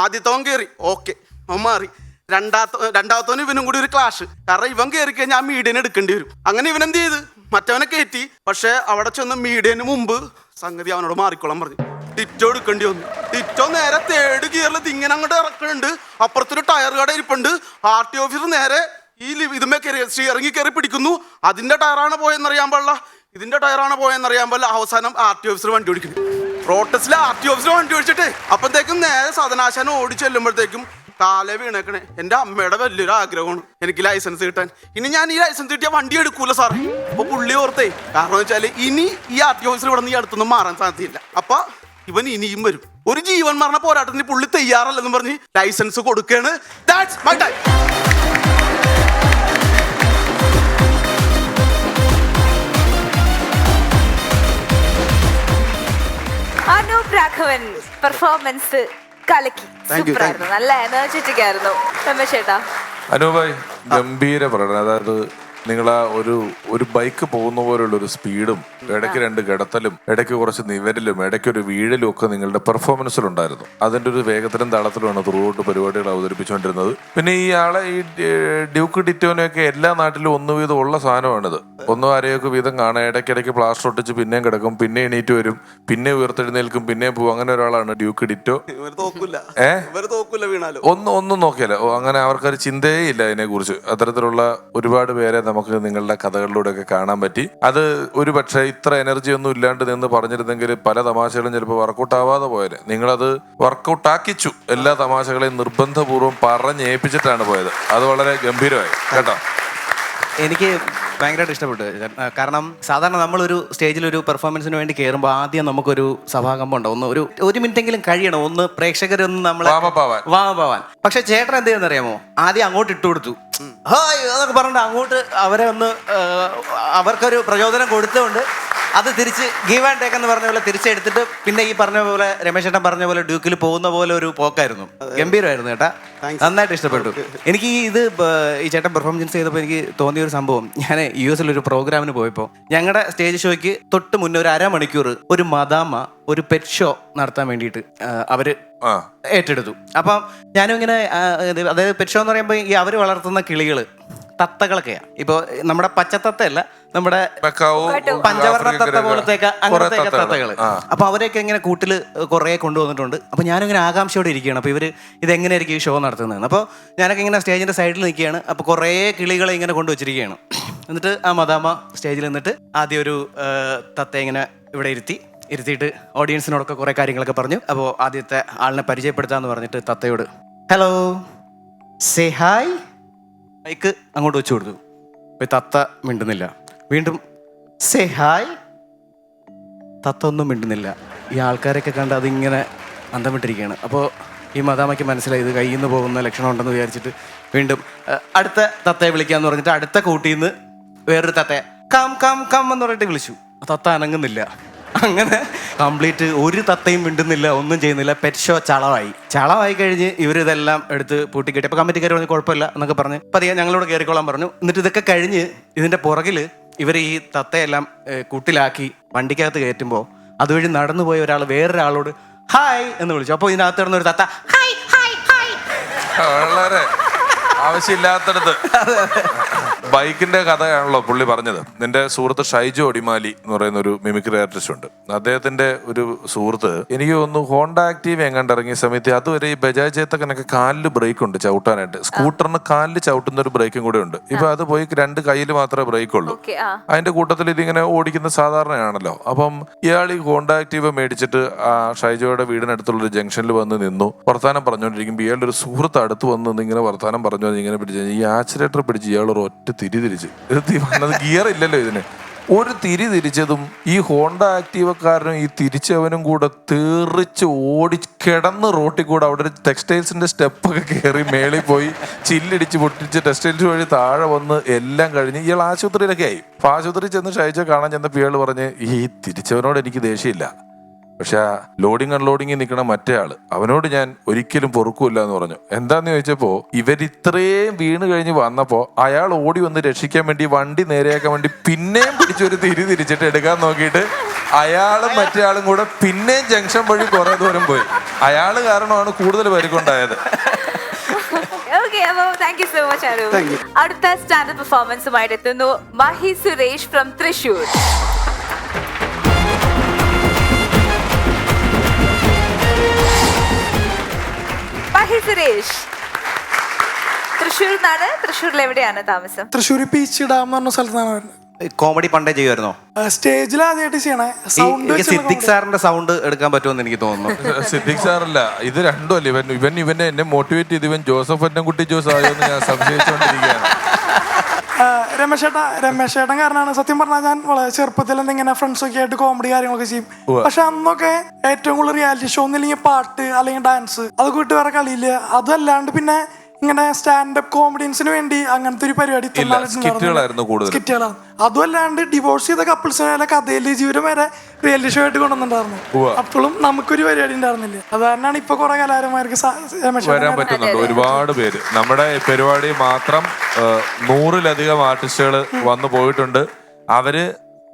ആദ്യത്തവൻ കയറി, ഓക്കെ, അവൻ മാറി. രണ്ടാമത്തവന് ഇവനും കൂടി ഒരു ക്ലാഷ്. കാരണം ഇവൻ കയറി കഴിഞ്ഞാൽ ആ മീഡിയൻ എടുക്കേണ്ടി വരും. അങ്ങനെ ഇവൻ എന്ത് ചെയ്ത് മറ്റവനെ കയറ്റി. പക്ഷെ അവിടെ ചെന്ന് മീഡിയന് മുമ്പ് സംഗതി അവനോട് മാറിക്കോളാൻ പറഞ്ഞു. ടിറ്റോ എടുക്കേണ്ടി വന്നു. ടിറ്റോ നേരെ തേർഡ് ഗിയറിൽ ഇങ്ങനെ അങ്ങോട്ട് ഇറക്കുന്നുണ്ട്. അപ്പുറത്തൊരു ടയർ കട ഇരിപ്പുണ്ട്. RT ഓഫീസർ നേരെ ഈ ഇതുമേ കയറി സ്റ്റിയറിംഗിൽ കയറി പിടിക്കുന്നു. അതിന്റെ ടയറാണ് പോയെന്നറിയാൻ പാടില്ല, ഇതിന്റെ ടയറാണ് പോയെന്നറിയാൻ പാടില്ല. അവസാനം RT ഓഫീസർ വണ്ടി ഓടിക്കുന്നു. റോഡ് ടെസ്റ്റിലെ RT ഓഫീസർ വണ്ടി ഓടിച്ചിട്ട് അപ്പോഴത്തേക്കും നേരെ സദനാശാനം ഓടി ചെല്ലുമ്പോഴത്തേക്കും കാലേ വീണേക്കണേ. എൻ്റെ അമ്മയുടെ വലിയൊരു ആഗ്രഹമാണ് എനിക്ക് ലൈസൻസ് കിട്ടാൻ. ഇനി ഞാൻ ഈ ലൈസൻസ് കിട്ടിയ വണ്ടി എടുക്കൂല സാറേ. അപ്പൊ പുള്ളി ഓർത്തേ, കാരണം വെച്ചാല് ഇനി ഈ RT ഓഫീസർ ഇവിടെ നിന്ന് ഈ അടുത്തൊന്നും മാറാൻ സാധ്യതയില്ല. അപ്പൊ ഇവൻ ഇനിയും വരും. ഒരു ജീവൻ മരണ പോരാട്ടത്തിന് പുള്ളി തയ്യാറല്ലെന്ന് പറഞ്ഞ് ലൈസൻസ് കൊടുക്കുകയാണ്. That's my time. Anoop Raghavan performance കലക്കി, സൂപ്പറായിരുന്നു, നല്ല എനർജറ്റിക് ആയിരുന്നു. രമേശ് ചേട്ടാ? അനൂപായി ഗംഭീര പ്രകടനം. അതായത് നിങ്ങൾ ആ ഒരു ബൈക്ക് പോകുന്ന പോലുള്ള ഒരു സ്പീഡും ഇടയ്ക്ക് 2 കിടത്തലും ഇടയ്ക്ക് കുറച്ച് നിവരലും ഇടയ്ക്കൊരു വീഴലും ഒക്കെ നിങ്ങളുടെ പെർഫോമൻസിലുണ്ടായിരുന്നു. അതിന്റെ ഒരു വേഗത്തിലും താളത്തിലുമാണ് ത്രൂ ഔട്ട് പരിപാടികൾ അവതരിപ്പിച്ചുകൊണ്ടിരുന്നത്. പിന്നെ ഈ ആളെ ഈ ഡ്യൂക്ക് ഡിറ്റോനൊക്കെ എല്ലാ നാട്ടിലും 1 വീതം ഉള്ള സാധനമാണിത്. 1 അരയൊക്കെ വീതം കാണാൻ ഇടയ്ക്കിടയ്ക്ക് പ്ലാസ്റ്റർ ഒട്ടിച്ച് പിന്നെയും കിടക്കും, പിന്നെ എണീറ്റ് വരും, പിന്നെ ഉയർത്തെഴുന്നേൽക്കും, പിന്നെയും പോകും. അങ്ങനെ ഒരാളാണ് ഡ്യൂക്ക് ഡിറ്റോ. ഒന്നും നോക്കിയല്ല, അങ്ങനെ അവർക്കൊരു ചിന്തയേ ഇല്ല അതിനെ കുറിച്ച്. അത്തരത്തിലുള്ള ഒരുപാട് പേരെ നമുക്ക് നിങ്ങളുടെ കഥകളിലൂടെയൊക്കെ കാണാൻ പറ്റി. അത് ഒരു പക്ഷേ ഇത്ര എനർജി ഒന്നും ഇല്ലാണ്ട് നിന്ന് പറഞ്ഞിരുന്നെങ്കിൽ പല തമാശകളും ചിലപ്പോൾ വർക്കൗട്ട് ആവാതെ പോയത്. നിങ്ങളത് വർക്കൗട്ട് ആക്കിച്ചു. എല്ലാ തമാശകളെയും നിർബന്ധപൂർവ്വം പറഞ്ഞേൽപ്പിച്ചിട്ടാണ് പോയത്. അത് വളരെ ഗംഭീരമായി കേട്ടോ. എനിക്ക് ഭയങ്കരമായിട്ട് ഇഷ്ടപ്പെട്ടു. കാരണം സാധാരണ നമ്മളൊരു സ്റ്റേജിലൊരു പെർഫോമൻസിന് വേണ്ടി കയറുമ്പോൾ ആദ്യം നമുക്കൊരു സഭാകമ്പം ഉണ്ടാവും. ഒരു മിനിറ്റെങ്കിലും കഴിയണം ഒന്ന് പ്രേക്ഷകരൊന്ന് നമ്മളെ വാമപാവാൻ. പക്ഷെ ചേട്ടൻ എന്ത് ചെയ്യുന്നറിയാമോ, ആദ്യം അങ്ങോട്ട് ഇട്ട് കൊടുത്തു, ഹായ് എന്നൊക്കെ പറഞ്ഞിട്ട് അങ്ങോട്ട് അവരെ ഒന്ന് അവർക്കൊരു പ്രചോദനം കൊടുത്തുകൊണ്ട് അത് തിരിച്ച് ഗീവ് ആൻഡ് ടേക്ക് എന്ന് പറഞ്ഞ പോലെ തിരിച്ചെടുത്തിട്ട് പിന്നെ ഈ പറഞ്ഞ പോലെ രമേശ് ചേട്ടൻ പറഞ്ഞ പോലെ ഡ്യൂക്കിൽ പോകുന്ന പോലെ ഒരു പോക്കായിരുന്നു. ഗംഭീരമായിരുന്നു ചേട്ടാ, നന്നായിട്ട് ഇഷ്ടപ്പെട്ടു. എനിക്ക് ഈ ചേട്ടൻ പെർഫോമൻസ് ചെയ്തപ്പോൾ എനിക്ക് തോന്നിയ ഒരു സംഭവം, ഞാൻ US ഒരു പ്രോഗ്രാമിന് പോയപ്പോൾ ഞങ്ങളുടെ സ്റ്റേജ് ഷോയ്ക്ക് തൊട്ട് മുന്നേ ഒരു അരമണിക്കൂർ ഒരു മദാമ ഒരു പെറ്റ് ഷോ നടത്താൻ വേണ്ടിയിട്ട് അവര് ഏറ്റെടുത്തു. അപ്പം ഞാനും ഇങ്ങനെ, അതായത് പെറ്റ് ഷോ എന്ന് പറയുമ്പോൾ ഈ അവർ വളർത്തുന്ന കിളികള് തത്തകളൊക്കെയാണ്. ഇപ്പോൾ നമ്മുടെ പച്ചത്തത്തയല്ല, നമ്മുടെ പഞ്ചവർണ്ണ തത്ത പോലത്തേക്ക് അങ്ങനത്തെ തത്തകള്. അപ്പൊ അവരെയൊക്കെ ഇങ്ങനെ കൂട്ടിൽ കുറെ കൊണ്ടുവന്നിട്ടുണ്ട്. അപ്പൊ ഞാനിങ്ങനെ ആകാംക്ഷയോടെ ഇരിക്കുകയാണ്. അപ്പൊ ഇവര് ഇതെങ്ങനെയായിരിക്കും ഈ ഷോ നടത്തുന്നത്. അപ്പോൾ ഞാനൊക്കെ ഇങ്ങനെ സ്റ്റേജിന്റെ സൈഡിൽ നിൽക്കുകയാണ്. അപ്പൊ കുറേ കിളികളെ ഇങ്ങനെ കൊണ്ടുവച്ചിരിക്കുകയാണ്. എന്നിട്ട് ആ മദാമ സ്റ്റേജിൽ നിന്നിട്ട് ആദ്യം ഒരു തത്ത ഇങ്ങനെ ഇവിടെ ഇരുത്തിയിട്ട് ഓഡിയൻസിനോടൊക്കെ കുറെ കാര്യങ്ങളൊക്കെ പറഞ്ഞു. അപ്പോൾ ആദ്യത്തെ ആളിനെ പരിചയപ്പെടുത്താന്ന് പറഞ്ഞിട്ട് തത്തയോട് ഹലോ സേ ഹായ് മൈക്ക് അങ്ങോട്ട് വെച്ചു കൊടുത്തു. തത്ത മിണ്ടുന്നില്ല. വീണ്ടും സേ ഹായ്, തത്ത ഒന്നും മിണ്ടുന്നില്ല. ഈ ആൾക്കാരൊക്കെ കണ്ട് അതിങ്ങനെ അന്തം വിട്ടിരിക്കുകയാണ്. അപ്പോൾ ഈ മദാമയ്ക്ക് മനസ്സിലായി ഇത് കയ്യിൽ നിന്ന് പോകുന്ന ലക്ഷണം ഉണ്ടെന്ന് വിചാരിച്ചിട്ട് വീണ്ടും അടുത്ത തത്തയെ വിളിക്കാന്ന് പറഞ്ഞിട്ട് അടുത്ത കൂട്ടിൽ നിന്ന് വേറൊരു തത്തയെ കം കം കം എന്ന് പറഞ്ഞിട്ട് വിളിച്ചു. തത്ത അനങ്ങുന്നില്ല. അങ്ങനെ കംപ്ലീറ്റ് ഒരു തത്തയും മിണ്ടുന്നില്ല, ഒന്നും ചെയ്യുന്നില്ല. പെറ്റ് ഷോ ചളമായി കഴിഞ്ഞ് ഇവരിതെല്ലാം എടുത്ത് പൂട്ടിക്കെട്ടി. അപ്പോൾ കമ്മിറ്റിക്കാർ പറഞ്ഞ് കുഴപ്പമില്ല എന്നൊക്കെ പറഞ്ഞ് പതിയെ ഞങ്ങളോട് കയറിക്കോളാൻ പറഞ്ഞു. എന്നിട്ട് ഇതൊക്കെ കഴിഞ്ഞ് ഇതിൻ്റെ പുറകിൽ ഇവർ ഈ തത്തയെല്ലാം കൂട്ടിലാക്കി വണ്ടിക്കകത്ത് കയറ്റുമ്പോൾ അതുവഴി നടന്നുപോയ ഒരാൾ വേറൊരാളോട് ഹായ് എന്ന് വിളിച്ചു. അപ്പോൾ ഇതിനകത്ത് കിടന്നൊരു തത്ത ഹായ് ഹായ് ഹായ്. വളരെ ആവശ്യമില്ലാത്തടത്ത് ബൈക്കിന്റെ കഥയാണല്ലോ പുള്ളി പറഞ്ഞത്. നിന്റെ സുഹൃത്ത് ഷൈജു ഒടിമാലി എന്ന് പറയുന്ന ഒരു മിമിക്രി ആർട്ടിസ്റ്റ് ഉണ്ട്. അദ്ദേഹത്തിന്റെ ഒരു സുഹൃത്ത് എനിക്ക് തോന്നുന്നു ഹോണ്ട ആക്റ്റീവ് എങ്ങാണ്ട് ഇറങ്ങിയ സമയത്ത് അതുവരെ ഈ ബജാജ് ചേത്തക്കനൊക്കെ കാലിൽ ബ്രേക്ക് ഉണ്ട് ചവിട്ടാനായിട്ട്. സ്കൂട്ടറിന് കാലിൽ ചവിട്ടുന്ന ഒരു ബ്രേക്കും കൂടെ ഉണ്ട്. ഇപ്പൊ അത് പോയി 2 കയ്യിൽ മാത്രമേ ബ്രേക്ക് ഉള്ളൂ. അതിന്റെ കൂട്ടത്തിൽ ഇതിങ്ങനെ ഓടിക്കുന്ന സാധാരണയാണല്ലോ. അപ്പം ഇയാൾ ഈ ഹോണ്ട ആക്റ്റീവ് മേടിച്ചിട്ട് ആ ഷൈജോയുടെ വീടിനടുത്തുള്ള ഒരു ജംഗ്ഷനിൽ വന്ന് നിന്നു. വർത്താനം പറഞ്ഞുകൊണ്ടിരിക്കുമ്പോൾ ഇയാളുടെ ഒരു സുഹൃത്ത് അടുത്ത് വന്ന് നിന്ന് ഇങ്ങനെ വർത്താനം പറഞ്ഞു ഇങ്ങനെ പിടിച്ച് ഈ ആക്സിലേറ്റർ പിടിച്ച് ഇയാൾ ഒരു ഒറ്റ തിരിച്ച് ഇത് ഗിയർ ഇല്ലല്ലോ ഇതിന്. ഒരു തിരിച്ചതും ഈ ഹോണ്ട ആക്റ്റീവക്കാരനും ഈ തിരിച്ചവനും കൂടെ തെറിച്ച് ഓടി കിടന്ന് റോട്ടിൽ കൂടെ അവിടെ ഒരു ടെക്സ്റ്റൈൽസിന്റെ സ്റ്റെപ്പൊക്കെ കയറി മേളിൽ പോയി ചില്ലിടിച്ച് പൊട്ടിച്ച് ടെക്സ്റ്റൈൽസ് വഴി താഴെ വന്ന് എല്ലാം കഴിഞ്ഞ് ഇയാൾ ആശുപത്രിയിലൊക്കെ ആയി. അപ്പൊ ആശുപത്രിയിൽ ചെന്ന് ഷൈജ കാണാൻ ചെന്നപ്പോൾ ഇയാൾ പറഞ്ഞ് ഈ തിരിച്ചവനോട് എനിക്ക് ദേഷ്യമില്ല, പക്ഷെ ആ ലോഡിങ് അൺലോഡിങ്ങിൽ നിൽക്കണ മറ്റേ ആള് അവനോട് ഞാൻ ഒരിക്കലും പൊറുക്കൂല്ല എന്ന് പറഞ്ഞു. എന്താന്ന് ചോദിച്ചപ്പോ ഇവരിത്രയും വീണ് കഴിഞ്ഞ് വന്നപ്പോ അയാൾ ഓടി വന്ന് രക്ഷിക്കാൻ വേണ്ടി വണ്ടി നേരെയാക്കാൻ വേണ്ടി പിന്നെയും പിടിച്ചൊരു തിരിച്ചിട്ട് എടുക്കാൻ നോക്കിയിട്ട് അയാളും മറ്റേ ആളും കൂടെ പിന്നെയും ജംഗ്ഷൻ വഴി കുറെ ദൂരം പോയി. അയാള് കാരണമാണ് കൂടുതൽ പേർക്കുണ്ടായത്. അടുത്ത സ്റ്റാൻഡപ്പ് പെർഫോമൻസുമായിട്ട് എത്തുന്നു മഹി സുരേഷ് ഫ്രം തൃശൂർ. സുരേഷ് തൃശ്ശൂരിൽ തൃശ്ശൂരിൽ എവിടെയാണ് താമസം? തൃശ്ശൂർ പീച്ച് ഡാം എന്ന് പറഞ്ഞ സ്ഥലത്താണ് വരുന്നത്. കോമഡി പണ്ടേ ചെയ്യുമായിരുന്നോ? സ്റ്റേജിൽ ആദ്യമായിട്ട് ചെയ്യണേ. സിദ്ദിഖ് സാറിന്റെ സൗണ്ട് എടുക്കാൻ പറ്റുമെന്ന് എനിക്ക് തോന്നുന്നു. സിദ്ദിഖ് സാറല്ല, ഇത് രണ്ടും അല്ല. ഇവനെ എന്നെ മോട്ടിവേറ്റ് ചെയ്ത് ഇവൻ ജോസഫ് അന്നംകുട്ടി ജോസ് ആയോന്ന് ഞാൻ സംശയിച്ചുകൊണ്ടിരിക്കുകയാണ്. രമേശ് ചേട്ടൻ കാരണമാണ്. സത്യം പറഞ്ഞാൽ ഞാൻ വളരെ ചെറുപ്പത്തിൽ എന്തെങ്കിലും ഫ്രണ്ട്സൊക്കെ ആയിട്ട് കോമഡി കാര്യങ്ങളൊക്കെ ചെയ്യും. പക്ഷെ അന്നൊക്കെ ഏറ്റവും കൂടുതൽ റിയാലിറ്റി ഷോ ഒന്നില്ലെങ്കിൽ പാട്ട് അല്ലെങ്കിൽ ഡാൻസ് അതൊക്കെ വിട്ട് വേറെ കളിയില്ല. അതല്ലാണ്ട് പിന്നെ ഇങ്ങനെ സ്റ്റാൻഡപ്പ് കോമഡിയൻസിന് വേണ്ടി അങ്ങനത്തെ ഒരു പരിപാടി സ്കിറ്റുകളാണ്. അതും അല്ലാണ്ട് ഡിവോഴ്സ് ചെയ്ത കപ്പിൾസിനെ കഥയില് ജീവിതം വരെ റിയാലിറ്റി ഷോ ആയിട്ട് കൊണ്ടുവന്നിട്ടുണ്ടായിരുന്നു. അപ്പോഴും നമുക്കൊരു പരിപാടി ഉണ്ടായിരുന്നില്ല. അത് കാരണമാണ് ഇപ്പൊ കുറെ കലാകാരന്മാർക്ക് വരാൻ പറ്റുന്നുണ്ട്. ഒരുപാട് പേര് നമ്മുടെ പരിപാടി മാത്രം 100-ലധികം ആർട്ടിസ്റ്റുകൾ വന്നു പോയിട്ടുണ്ട്. അവര്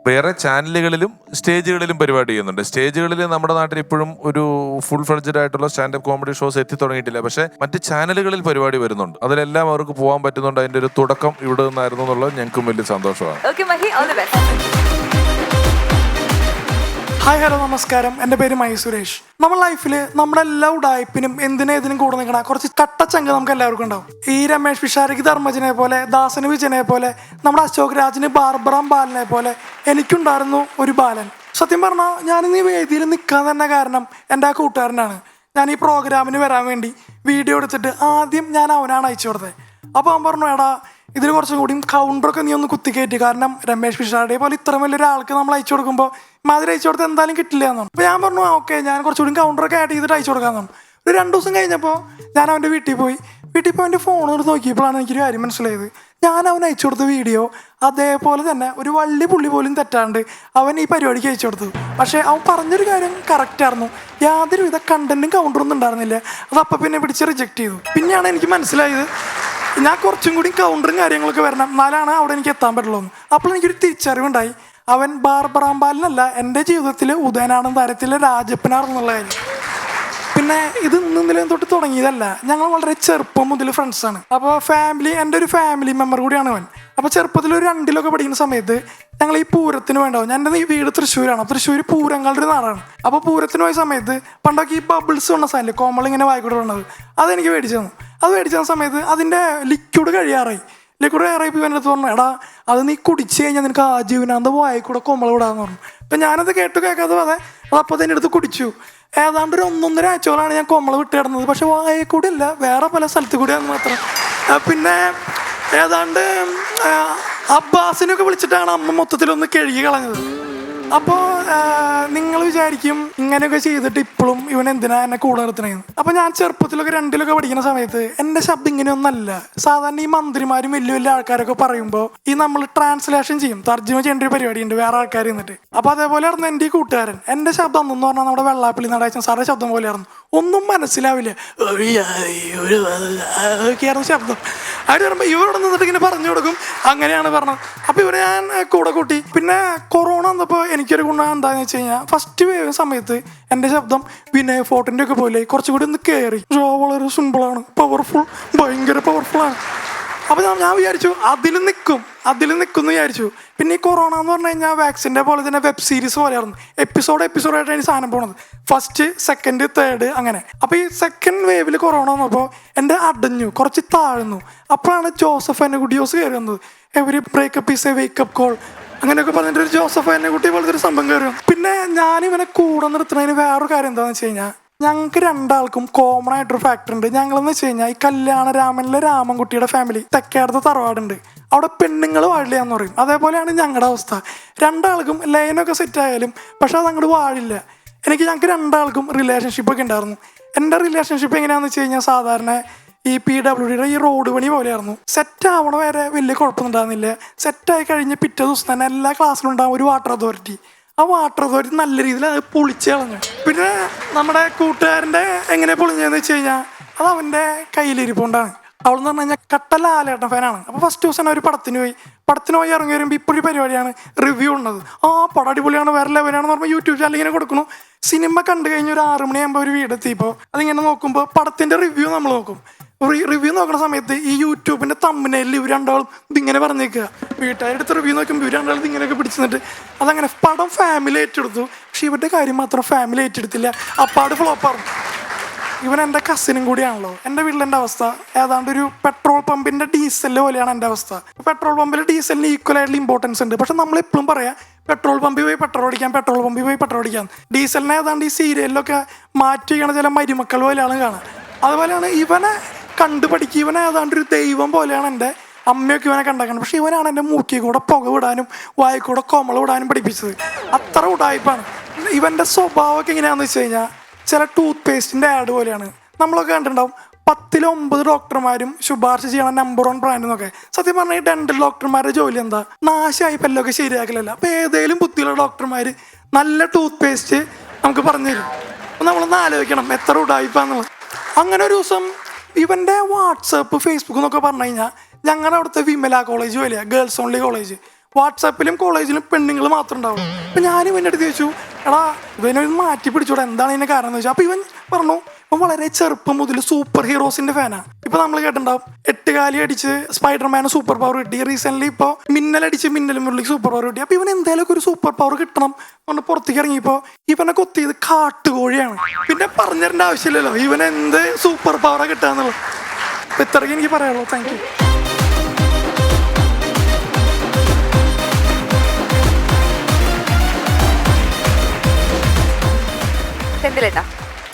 വേറെ ചാനലുകളിലും സ്റ്റേജുകളിലും പരിപാടി ചെയ്യുന്നുണ്ട്. സ്റ്റേജുകളിൽ നമ്മുടെ നാട്ടിൽ ഇപ്പോഴും ഒരു ഫുൾ ഫ്ലെഡ്ജഡ് ആയിട്ടുള്ള സ്റ്റാൻഡപ്പ് കോമഡി ഷോസ് എത്തി തുടങ്ങിയിട്ടില്ല. പക്ഷെ മറ്റ് ചാനലുകളിൽ പരിപാടി വരുന്നുണ്ട്. അതിലെല്ലാം അവർക്ക് പോകാൻ പറ്റുന്നുണ്ട്. അതിന്റെ ഒരു തുടക്കം ഇവിടെ നിന്നായിരുന്നു എന്നുള്ളത് ഞങ്ങൾക്കും വലിയ സന്തോഷമാണ്. ഹായ് ഹലോ നമസ്കാരം. എൻ്റെ പേര് മഹി സുരേഷ്. നമ്മുടെ ലൈഫിൽ നമ്മുടെ എല്ലാ ഉടായ്പിനും എന്തിനും കൂടെ നിൽക്കണ കുറച്ച് കട്ടച്ചങ്ക നമുക്ക് എല്ലാവർക്കും ഉണ്ടാവും. ഈ രമേഷ് പിഷാരക്ക് ധർമ്മജനെ പോലെ, ദാസന് വിജയനെ പോലെ, നമ്മുടെ അശോക് രാജിന് ബാർബറാം ബാലനെ പോലെ എനിക്കുണ്ടായിരുന്നു ഒരു ബാലൻ. സത്യം പറഞ്ഞാൽ ഞാനിന്ന് ഈ വേദിയിൽ നിൽക്കാൻ തന്നെ കാരണം എൻ്റെ ആ കൂട്ടുകാരനാണ്. ഞാൻ ഈ പ്രോഗ്രാമിന് വരാൻ വേണ്ടി വീഡിയോ എടുത്തിട്ട് ആദ്യം ഞാൻ അവനാണ് അയച്ചു കൊടുത്തത്. അപ്പോൾ അവൻ പറഞ്ഞു, എടാ ഇതിൽ കുറച്ചും കൂടി കൗണ്ടറൊക്കെ നീ ഒന്ന് കുത്തിക്കയറ്റി, കാരണം രമേഷ് പിഷാരടെ പോലെ ഇത്ര വലിയൊരാൾക്ക് നമ്മൾ അയച്ചു കൊടുക്കുമ്പോൾ മാതിരി അയച്ചു കൊടുത്താൽ എന്തായാലും കിട്ടില്ല എന്നാണ്. അപ്പോൾ ഞാൻ പറഞ്ഞു ഓക്കെ, ഞാൻ കുറച്ചുകൂടി കൗണ്ടറൊക്കെ ആഡ് ചെയ്തിട്ട് അയച്ചു കൊടുക്കാമെന്നാണ്. ഒരു 2 ദിവസം കഴിഞ്ഞപ്പോൾ ഞാൻ അവൻ്റെ വീട്ടിൽ പോയി എൻ്റെ ഫോൺ എടുത്ത് നോക്കിയപ്പോഴാണ് എനിക്കൊരു കാര്യം മനസ്സിലായത്. ഞാൻ അവൻ അയച്ചു കൊടുത്ത വീഡിയോ അതേപോലെ തന്നെ ഒരു വള്ളി പുള്ളി പോലും തെറ്റാണ്ട് അവൻ ഈ പരിപാടിക്ക് അയച്ചു കൊടുത്തു. പക്ഷേ അവൻ പറഞ്ഞൊരു കാര്യം കറക്റ്റായിരുന്നു. യാതൊരുവിധ കണ്ടന്റും കൗണ്ടറൊന്നും ഉണ്ടായിരുന്നില്ല. അതപ്പം പിന്നെ പിടിച്ച് റിജക്റ്റ് ചെയ്തു. പിന്നെയാണ് എനിക്ക് മനസ്സിലായത് ഞാൻ കുറച്ചും കൂടി കൗണ്ടറും കാര്യങ്ങളൊക്കെ വരണം, എന്നാലാണ് അവിടെ എനിക്ക് എത്താൻ പറ്റുള്ളൂ. അപ്പോൾ എനിക്കൊരു തിരിച്ചറിവുണ്ടായി, അവൻ ബാർബറാം ബാലനല്ല, എൻ്റെ ജീവിതത്തിൽ ഉദയനാണെന്ന താരത്തിലെ രാജപ്പനാണെന്നുള്ള കാര്യം. പിന്നെ ഇത് ഇന്നലെ തൊട്ട് തുടങ്ങിയതല്ല, ഞങ്ങൾ വളരെ ചെറുപ്പം മുതൽ ഫ്രണ്ട്സാണ്. അപ്പോൾ എൻ്റെ ഒരു ഫാമിലി മെമ്പർ കൂടിയാണ് അവൻ. അപ്പോൾ ചെറുപ്പത്തിൽ ഒരു 2-ലൊക്കെ പഠിക്കുന്ന സമയത്ത് ഞങ്ങൾ ഈ പൂരത്തിന് വേണ്ടാവും. എൻ്റെ വീട് തൃശ്ശൂരാണ്. തൃശ്ശൂർ പൂരങ്ങളുടെ ഒരു നാടാണ്. അപ്പോൾ പൂരത്തിന് പോയ സമയത്ത് പണ്ടൊക്കെ ഈ ബബിൾസ് വന്ന സാധനം കോമളിങ്ങനെ വായിക്കൂടെ വന്നത് അതെനിക്ക് മേടിച്ചു തന്നു. അത് മേടിച്ച സമയത്ത് അതിൻ്റെ ലിക്വിഡ് കഴിയാറായി. ഇവൻ്റെ അടുത്ത് പറഞ്ഞു, എടാ അത് നീ കുടിച്ച് കഴിഞ്ഞാൽ നിനക്ക് ആജീവനാന്ത വായിക്കൂടെ കോമള വിടാന്ന് പറഞ്ഞു. അപ്പം ഞാനത് കേൾക്കാതെ അതപ്പോൾ തന്നെ എടുത്ത് കുടിച്ചു. ഏതാണ്ട് ഒരു 1-1.5 ആഴ്ചകളാണ് ഞാൻ കോമള വിട്ട് കിടന്നത്. പക്ഷെ വായക്കൂടെ ഇല്ല, വേറെ പല സ്ഥലത്ത് കൂടിയാന്ന് മാത്രം. പിന്നെ ഏതാണ്ട് അബ്ബാസിനൊക്കെ വിളിച്ചിട്ടാണ് അമ്മ മൊത്തത്തിലൊന്ന് കഴുകി കളഞ്ഞത്. അപ്പോൾ നിങ്ങൾ വിചാരിക്കും ഇങ്ങനെയൊക്കെ ചെയ്തിട്ട് ഇപ്പോഴും ഇവൻ എന്തിനാ എന്നെ കൂടെ നിർത്തണേന്ന്. അപ്പോൾ ഞാൻ ചെറുപ്പത്തിലൊക്കെ 2-ലൊക്കെ പഠിക്കുന്ന സമയത്ത് എൻ്റെ ശബ്ദം ഇങ്ങനെയൊന്നല്ല. സാധാരണ ഈ മന്ത്രിമാരും വലിയ വലിയ ആൾക്കാരൊക്കെ പറയുമ്പോൾ ഈ നമ്മൾ ട്രാൻസ്ലേഷൻ ചെയ്യും, തർജ്ജമ ചെയ്യേണ്ട ഒരു പരിപാടിയുണ്ട് വേറെ ആൾക്കാർ നിന്നിട്ട്. അപ്പോൾ അതേപോലെ ആയിരുന്നു എൻ്റെ ഈ കൂട്ടുകാരൻ. എൻ്റെ ശബ്ദം എന്ന് പറഞ്ഞാൽ നമ്മുടെ വെള്ളാപ്പള്ളി നടേശൻ സാറിൻ്റെ ശബ്ദം പോലെയായിരുന്നു. ഒന്നും മനസ്സിലാവില്ല, ഒക്കെയായിരുന്നു ശബ്ദം. അവർ പറയുമ്പോൾ ഇവരോട് നിന്നിട്ട് ഇങ്ങനെ പറഞ്ഞു കൊടുക്കും, അങ്ങനെയാണ് പറഞ്ഞത്. അപ്പോൾ ഇവരെ ഞാൻ കൂടെ കൂട്ടി. പിന്നെ കൊറോണ വന്നപ്പോൾ എനിക്കൊരു ഗുണം എന്താണെന്ന് വെച്ച് കഴിഞ്ഞാൽ ഫസ്റ്റ് വേവ് സമയത്ത് എൻ്റെ ശബ്ദം വിനയ ഫോർട്ടിൻ്റെ ഒക്കെ പോലെ കുറച്ചുകൂടി ഒന്ന് കയറി. വളരെ സിമ്പിളാണ്, പവർഫുൾ, ഭയങ്കര പവർഫുള്ളാണ്. അപ്പോൾ ഞാൻ വിചാരിച്ചു അതിൽ നിൽക്കും എന്ന് വിചാരിച്ചു. പിന്നെ ഈ കൊറോണ എന്ന് പറഞ്ഞു കഴിഞ്ഞാൽ വാക്സിൻ്റെ പോലെ തന്നെ വെബ് സീരീസ് പോലെയായിരുന്നു. എപ്പിസോഡായിട്ടാണ് ഈ സാധനം പോണത്. ഫസ്റ്റ്, സെക്കൻഡ്, തേർഡ് അങ്ങനെ. അപ്പോൾ ഈ സെക്കൻഡ് വേവിൽ കൊറോണ വന്നപ്പോൾ എൻ്റെ അടഞ്ഞു, കുറച്ച് താഴ്ന്നു. അപ്പോഴാണ് ജോസഫ് എന്നുകുട്ടിയോസ് കയറി വന്നത്. Every breakup is A wake up call അങ്ങനെയൊക്കെ പറഞ്ഞിട്ട് ഒരു ജോസഫ് എന്നുകുട്ടി പോലത്തെ ഒരു സംഭവം കയറി വന്നു. പിന്നെ ഞാനിവനെ കൂടെ നിർത്തുന്നതിന് വേറൊരു കാര്യം എന്താണെന്ന് വെച്ച് കഴിഞ്ഞാൽ ഞങ്ങൾക്ക് രണ്ടാൾക്കും കോമൺ ആയിട്ടൊരു ഫാക്ടർ ഉണ്ട്. ഞങ്ങളെന്ന് വെച്ച് കഴിഞ്ഞാൽ ഈ കല്യാണരാമനിലെ രാമൻകുട്ടിയുടെ ഫാമിലി തെക്കേടത്ത് തറവാടുണ്ട്. അവിടെ പെണ്ണുങ്ങൾ വാഴില്ല എന്ന് പറയും. അതേപോലെയാണ് ഞങ്ങളുടെ അവസ്ഥ. രണ്ടാൾക്കും ലൈനൊക്കെ സെറ്റ് ആയാലും പക്ഷെ അത് അങ്ങോട്ട് വാഴില്ല. ഞങ്ങൾക്ക് രണ്ടാൾക്കും റിലേഷൻഷിപ്പൊക്കെ ഉണ്ടായിരുന്നു. എൻ്റെ റിലേഷൻഷിപ്പ് എങ്ങനെയാണെന്ന് വെച്ച് കഴിഞ്ഞാൽ സാധാരണ ഈ PWDയുടെ ഈ റോഡ് പണി പോലെയായിരുന്നു. സെറ്റ് ആവണ വരെ വലിയ കുഴപ്പമൊന്നും ഉണ്ടാകുന്നില്ല. സെറ്റായി കഴിഞ്ഞ് പിറ്റേ ദിവസം തന്നെ എല്ലാ ക്ലാസ്സിലും ഉണ്ടാകും ഒരു വാട്ടർ അതോറിറ്റി. ആ വാട്ടർ അതോറിറ്റി നല്ല രീതിയിൽ അത് പൊളിച്ച് കളഞ്ഞു. പിന്നെ നമ്മുടെ കൂട്ടുകാരൻ്റെ എങ്ങനെ പൊളിഞ്ഞതെന്ന് വെച്ച് കഴിഞ്ഞാൽ അത് അവൻ്റെ കയ്യിലിരിപ്പുണ്ടാണ്. അവളെന്ന് പറഞ്ഞു കഴിഞ്ഞാൽ കട്ട ലാലേട്ടൻ ഫാനാണ്. അപ്പോൾ ഫസ്റ്റ് ദിവസം ഒരു പടത്തിന് പോയി ഇറങ്ങി വരുമ്പോൾ ഇപ്പോഴൊരു പരിപാടിയാണ് റിവ്യൂ ഉള്ളത്. പടം അടിപൊളിയാണ്, വേറെ ലെവലാണെന്ന് പറയുമ്പോൾ യൂട്യൂബ് ചാനൽ ഇങ്ങനെ കൊടുക്കുന്നു. സിനിമ കണ്ടു കഴിഞ്ഞ് ഒരു 6 മണിയാകുമ്പോൾ ഒരു വീടെത്തിയപ്പോൾ അതിങ്ങനെ നോക്കുമ്പോൾ പടത്തിൻ്റെ റിവ്യൂ നമ്മൾ നോക്കും. റിവ്യൂ നോക്കുന്ന സമയത്ത് ഈ യൂട്യൂബിൻ്റെ തമ്പനയിൽ ഇവർ രണ്ടാളും ഇതിങ്ങനെ പറഞ്ഞേക്കുക. വീട്ടുകാരെടുത്ത് റിവ്യൂ നോക്കുമ്പോൾ ഇവർ രണ്ടാളും ഇതിങ്ങനെയൊക്കെ പിടിച്ചിട്ട് അതങ്ങനെ പടം ഫാമിലി ഏറ്റെടുത്തു. പക്ഷെ ഇവരുടെ കാര്യം മാത്രം ഫാമിലി ഏറ്റെടുത്തില്ല. അപ്പാട് ഫ്ലോപ്പാറും. ഇവൻ എൻ്റെ കസിനും കൂടിയാണല്ലോ. എൻ്റെ വീട്ടിലെൻ്റെ അവസ്ഥ ഏതാണ്ട് ഒരു പെട്രോൾ പമ്പിൻ്റെ ഡീസൽ പോലെയാണ് എൻ്റെ അവസ്ഥ. പെട്രോൾ പമ്പിൽ ഡീസലിന് ഈക്വൽ ആയിട്ടുള്ള ഇമ്പോർട്ടൻസ് ഉണ്ട്. പക്ഷെ നമ്മളെപ്പോഴും പറയാം പെട്രോൾ പമ്പിൽ പോയി പെട്രോൾ അടിക്കാം. ഡീസലിനെ ഏതാണ്ട് ഈ സീരിയലിലൊക്കെ മാറ്റി വയ്ക്കണ ചില മരുമക്കൾ പോലെയാണ് കാണാൻ. അതുപോലെയാണ് ഇവനെ കണ്ടുപഠിക്കുക. ഇവനെ ഏതാണ്ട് ഒരു ദൈവം പോലെയാണ് എൻ്റെ അമ്മയൊക്കെ ഇവനെ കണ്ടാക്കണം. പക്ഷെ ഇവനാണ് എൻ്റെ മൂക്കിൽ കൂടെ പുക വിടാനും വായിൽ കൂടെ കൊമള വിടാനും പഠിപ്പിച്ചത്. അത്ര ഉടായ്പാണ്. ഇവൻ്റെ സ്വഭാവമൊക്കെ എങ്ങനെയാണെന്ന് വെച്ച് കഴിഞ്ഞാൽ ചില ടൂത്ത് പേസ്റ്റിൻ്റെ ആഡ് പോലെയാണ്. നമ്മളൊക്കെ കണ്ടിട്ടുണ്ടാവും 10-ൽ 9 ഡോക്ടർമാരും ശുപാർശ ചെയ്യണ നമ്പർ 1 ബ്രാൻഡ് എന്നൊക്കെ. സത്യം പറഞ്ഞാൽ ഈ ഡെന്റൽ ഡോക്ടർമാരുടെ ജോലി എന്താ? നാശമായി പല്ലൊക്കെ ശരിയാക്കലല്ല. അപ്പോൾ ഏതെങ്കിലും ബുദ്ധിയുള്ള ഡോക്ടർമാർ നല്ല ടൂത്ത് പേസ്റ്റ് നമുക്ക് പറഞ്ഞു തരും. നമ്മളൊന്ന് ആലോചിക്കണം എത്ര ഉടായ്പാന്നുള്ളത്. അങ്ങനെ ഒരു ദിവസം ഇവൻ്റെ വാട്സപ്പ് ഫേസ്ബുക്ക് എന്നൊക്കെ പറഞ്ഞു കഴിഞ്ഞാൽ ഞങ്ങളുടെ അവിടുത്തെ വിമല കോളേജ് പോലെയാ, ഗേൾസ് ഓൺലി കോളേജ്. വാട്സാപ്പിലും കോളേജിലും പെണ്ണുങ്ങൾ മാത്രം ഉണ്ടാവും. അപ്പം ഞാനും ഇവൻ്റെ അടുത്ത് ചോദിച്ചു, എടാ ഇവനൊരു മാറ്റി പിടിച്ചോടെ, എന്താണ് ഇതിൻ്റെ കാരണം എന്ന് ചോദിച്ചു. അപ്പോൾ ഇവൻ പറഞ്ഞു ഇവൻ വളരെ ചെറുപ്പം മുതൽ സൂപ്പർ ഹീറോസിൻ്റെ ഫാനാണ്. ഇപ്പം നമ്മൾ കേട്ടിട്ടുണ്ടാവും 8 കാലി അടിച്ച് സ്പൈഡർമാന് സൂപ്പർ പവർ കിട്ടി. റീസെൻ്റ്ലി ഇപ്പോൾ മിന്നലടിച്ച് മിന്നലും മുരളിക്ക് സൂപ്പർ പവർ കിട്ടി. അപ്പോൾ ഇവൻ എന്തായാലും ഒരു സൂപ്പർ പവർ കിട്ടണം എന്ന് പുറത്തേക്ക് ഇറങ്ങിയപ്പോൾ ഇവനെ കൊത്തിയത് കാട്ടുകോഴിയാണ്. പിന്നെ പറഞ്ഞിരേണ്ട ആവശ്യമില്ലല്ലോ ഇവൻ എന്ത് സൂപ്പർ പവറാണ് കിട്ടുക എന്നുള്ളത്. അപ്പോൾ ഇത്രയ്ക്ക് എനിക്ക് പറയാനുള്ളൂ. Thank you.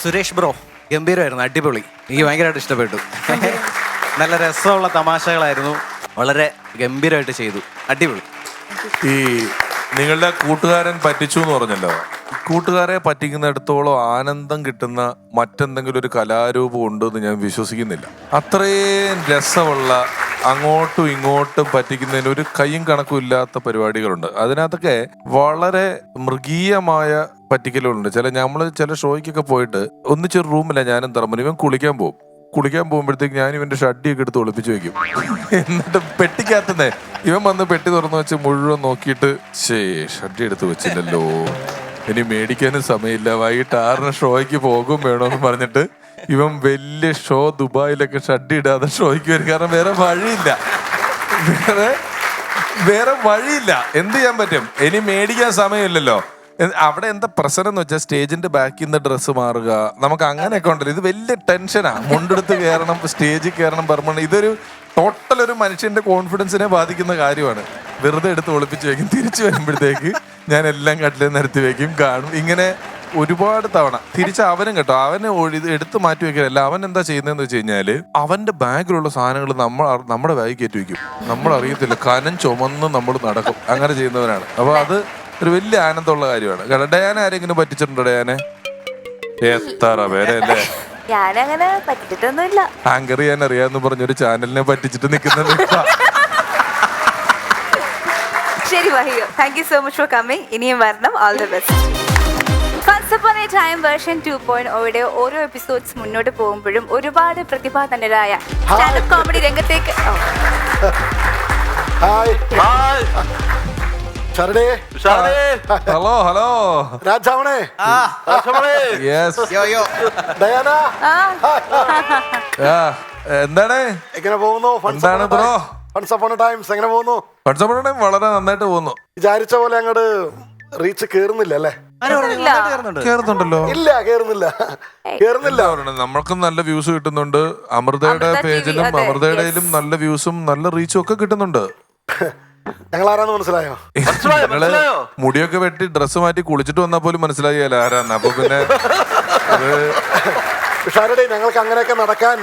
സുരേഷ് ബ്രോ ഗംഭീരമായിരുന്നു, അടിപൊളി. എനിക്ക് ഭയങ്കരമായിട്ട് ഇഷ്ടപ്പെട്ടു. നല്ല രസമുള്ള തമാശകളായിരുന്നു, വളരെ ഗംഭീരമായിട്ട് ചെയ്തു, അടിപൊളി. ഈ നിങ്ങളുടെ കൂട്ടുകാരൻ പറ്റിച്ചു എന്ന് പറഞ്ഞല്ലോ, കൂട്ടുകാരെ പറ്റിക്കുന്നിടത്തോളം ആനന്ദം കിട്ടുന്ന മറ്റെന്തെങ്കിലും ഒരു കലാരൂപം ഉണ്ടെന്ന് ഞാൻ വിശ്വസിക്കുന്നില്ല. അത്രയും രസമുള്ള അങ്ങോട്ടും ഇങ്ങോട്ടും പറ്റിക്കുന്നതിന് ഒരു കയ്യും കണക്കും ഇല്ലാത്ത പരിപാടികളുണ്ട്. അതിനകത്തൊക്കെ വളരെ മൃഗീയമായ പറ്റിക്കലുകളുണ്ട്. ചില ഷോയ്ക്കൊക്കെ പോയിട്ട് ഒന്നിച്ചൊരു റൂമില്ല, ഞാനും തറമുനി ഇവൻ കുളിക്കാൻ പോകുമ്പോഴത്തേക്ക് ഞാൻ ഇവന്റെ ഷഡ്ഡിയൊക്കെ എടുത്ത് ഒളിപ്പിച്ചു വെക്കും. എന്നിട്ട് പെട്ടിക്കകത്തുന്നേ ഇവൻ വന്ന് പെട്ടി തുറന്നു വെച്ച് മുഴുവൻ നോക്കിയിട്ട് ഷഡ്ഡി എടുത്ത് വെച്ചില്ലല്ലോ, ഇനി മേടിക്കാനും സമയമില്ല, വൈകിട്ട് 6 ഷോയ്ക്ക് പോകും വേണമെന്ന് പറഞ്ഞിട്ട് ഇവൻ വലിയ ഷോ ദുബായിലൊക്കെ ഷഡ്ഡി ഇടാതെ ഷോയ്ക്ക് വരും. കാരണം വേറെ വഴിയില്ല. എന്ത് ചെയ്യാൻ പറ്റും? ഇനി മേടിക്കാൻ സമയമില്ലല്ലോ. അവിടെ എന്താ പ്രശ്നം എന്ന് വെച്ചാൽ സ്റ്റേജിന്റെ ബാക്കിൽ നിന്ന് ഡ്രസ്സ് മാറുക, നമുക്ക് അങ്ങനെയൊക്കെ ഉണ്ടല്ലോ. ഇത് വലിയ ടെൻഷനാ. മുണ്ടെടുത്ത് കയറണം, സ്റ്റേജിൽ കയറണം, പെർമണന്റ്. ഇതൊരു ടോട്ടൽ ഒരു മനുഷ്യന്റെ കോൺഫിഡൻസിനെ ബാധിക്കുന്ന കാര്യമാണ്. വെറുതെ എടുത്ത് ഒളിപ്പിച്ച് വെക്കും. തിരിച്ചു വരുമ്പോഴത്തേക്ക് ഞാൻ എല്ലാം കട്ടിലേ നിരത്തി വെക്കും, കാണും. ഇങ്ങനെ ഒരുപാട് തവണ തിരിച്ച് അവനും കേട്ടോ, അവനെ എടുത്ത് മാറ്റി വെക്കാനല്ല. അവൻ എന്താ ചെയ്യുന്നതെന്ന് വെച്ച് കഴിഞ്ഞാല് അവന്റെ ബാഗിലുള്ള സാധനങ്ങൾ നമ്മുടെ ബാഗ് കയറ്റി വെക്കും. നമ്മൾ അറിയത്തില്ല, കനം ചുമന്ന് നമ്മൾ നടക്കും. അങ്ങനെ ചെയ്യുന്നവരാണ്. അപ്പൊ അത് ഒരു വലിയ ആനന്ദമുള്ള കാര്യമാണ്. കാരണം ഡയാന ആരെങ്കിലും പറ്റിച്ചിട്ടുണ്ടോ? ഡയാനെ എത്ര പേരല്ലേ ഞാനങ്ങനെ പറ്റിട്ടൊന്നുമില്ല. ആങ്കർ ചെയ്യാൻ അറിയാന്ന് പറഞ്ഞൊരു ചാനലിനെ പറ്റിച്ചിട്ട് നിൽക്കുന്നുണ്ട്. ശരി വഹിയോ, thank you so much for coming. ഇനിയും വരണം. All the best. Once upon a time version 2.0 ഓരോ എപ്പിസോഡ്സ് മുന്നോട്ട് പോകുമ്പോഴും ഒരുപാട് പ്രതിഭാധനരായ സ്റ്റാൻഡപ്പ് കോമഡി രംഗത്തേക്ക് ഹലോ ഹലോ രാജാവണേ യെസ് ഡയാന എന്താണ് എങ്ങനെ പോകുന്നു? എന്താണ് bro? Funs upon a times എങ്ങനെ പോകുന്നു? പഠിച്ചപ്പോഴും വളരെ നന്നായിട്ട് പോകുന്നു. വിചാരിച്ച പോലെ അങ്ങോട്ട് റീച്ച് കേറുന്നില്ല അല്ലേ? കേറുന്നുണ്ടല്ലോ. ഇല്ല കേറുന്നില്ല. എന്താ പറയണേ, നമ്മൾക്കും നല്ല വ്യൂസ് കിട്ടുന്നുണ്ട്. അമൃതയുടെ അമൃത പേജിലും TV, അതെ, അമൃതയുടെയിലും നല്ല വ്യൂസും നല്ല റീച്ചും ഒക്കെ കിട്ടുന്നുണ്ട്. ഞങ്ങൾ ആരാന്ന് മനസ്സിലായോ? ഞങ്ങള് മുടിയൊക്കെ വെട്ടി ഡ്രസ്സ് മാറ്റി കുളിച്ചിട്ട് വന്നാൽ പോലും മനസ്സിലായില്ല ആരാന്ന്. അപ്പൊ പിന്നെ ഷാരടി, ഞങ്ങൾക്ക് അങ്ങനെയൊക്കെ നടക്കാൻ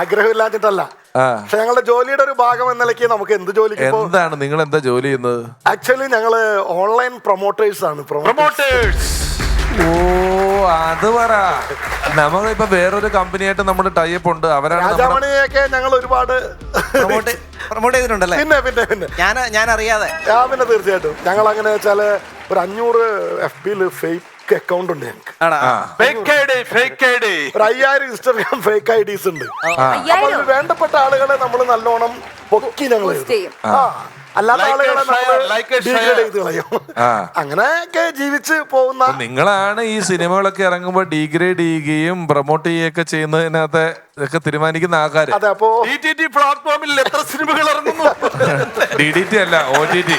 ആഗ്രഹമില്ലാഞ്ഞിട്ടല്ല, പക്ഷെ ഞങ്ങളുടെ ജോലിയുടെ ഒരു ഭാഗം എന്ന നിലയ്ക്ക് നമുക്ക് എന്ത് ജോലിക്ക് എന്താണ് നിങ്ങൾ എന്താ ജോലി ചെയ്യുന്നത്? ആക്ച്വലി ഞങ്ങള് ഓൺലൈൻ പ്രൊമോട്ടേഴ്സ് ആണ്. ഓ അത് പറ. നമ്മളിപ്പോ വേറൊരു കമ്പനിയായിട്ട് നമ്മുടെ ടൈപ്പ് ഉണ്ട്. അവരാണ് രാജാമണിയൊക്കെ ഞങ്ങൾ ഒരുപാട് പ്രൊമോട്ട് ചെയ്തിട്ടുണ്ടല്ലേ? പിന്നെ പിന്നെ പിന്നെ ഞാൻ അറിയാതെ പിന്നെ തീർച്ചയായിട്ടും ഞങ്ങൾ അങ്ങനെ വെച്ചാല് ഒരു 500 FB ഫേക്ക് അക്കൗണ്ട് ഉണ്ട് ഞങ്ങൾക്ക്. ഒരു 5000 ഇൻസ്റ്റാഗ്രാം ഫേക്ക് IDs ഉണ്ട്. അപ്പൊ അതിന് വേണ്ടപ്പെട്ട ആളുകളെ നമ്മൾ നല്ലോണം പൊക്കി ഞങ്ങൾ അല്ലാത്ത ആളുകളെ ഡിഗ്രേഡ് ചെയ്ത് കളയും. അങ്ങനെയൊക്കെ ജീവിച്ച് പോകുന്ന നിങ്ങളാണ് ഈ സിനിമകളൊക്കെ ഇറങ്ങുമ്പോൾ ഡീഗ്രേഡ് ചെയ്യുകയും പ്രൊമോട്ട് ചെയ്യുകയൊക്കെ ചെയ്യുന്നതിനകത്ത് ഇതൊക്കെ തീരുമാനിക്കുന്ന ആൾക്കാര്. അതെ, അപ്പോ പ്ലാറ്റ്ഫോമിൽ എത്ര സിനിമകൾ ഇറങ്ങുന്നു? DDT അല്ല, OTT.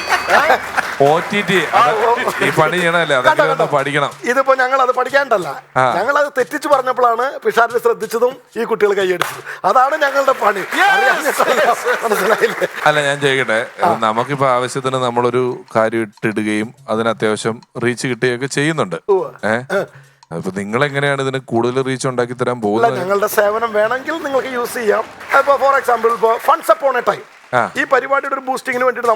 ഈ പണി ചെയ്യണല്ലേ, അതൊക്കെ ഒന്ന് പഠിക്കണം. ഇതിപ്പോ ഞങ്ങൾ അത് പഠിക്കാണ്ടല്ല, ഞങ്ങൾ അത് തെറ്റിച്ച് പറഞ്ഞപ്പോഴാണ് പിഷാരിനെ ശ്രദ്ധിച്ചതും ഈ കുട്ടികൾ കൈയടിച്ചത്. അതാണ് ഞങ്ങളുടെ പണി. മനസ്സിലായില്ലേ? അല്ല ഞാൻ ചെയ്യട്ടെ, നമുക്കിപ്പോ ആവശ്യത്തിന് നമ്മളൊരു കാര്യം ഇട്ടിടുകയും അതിന് അത്യാവശ്യം റീച്ച് കിട്ടുകയൊക്കെ ചെയ്യുന്നുണ്ട്. അപ്പൊ നിങ്ങൾ എങ്ങനെയാണ് ഇതിന് കൂടുതൽ റീച്ച് ഉണ്ടാക്കി തരാൻ പോകുന്നത്? ഞങ്ങളുടെ സേവനം വേണമെങ്കിൽ നിങ്ങൾക്ക് യൂസ് ചെയ്യാം. ഇപ്പൊ ഫോർ എക്സാമ്പിൾ ഇപ്പൊ ഫൺസ് അപ്പോൺ എ ടൈം ഈ പരിപാടിയുടെ ഒരു ബൂസ്റ്റിങ്ങിന് വേണ്ടിയിട്ട്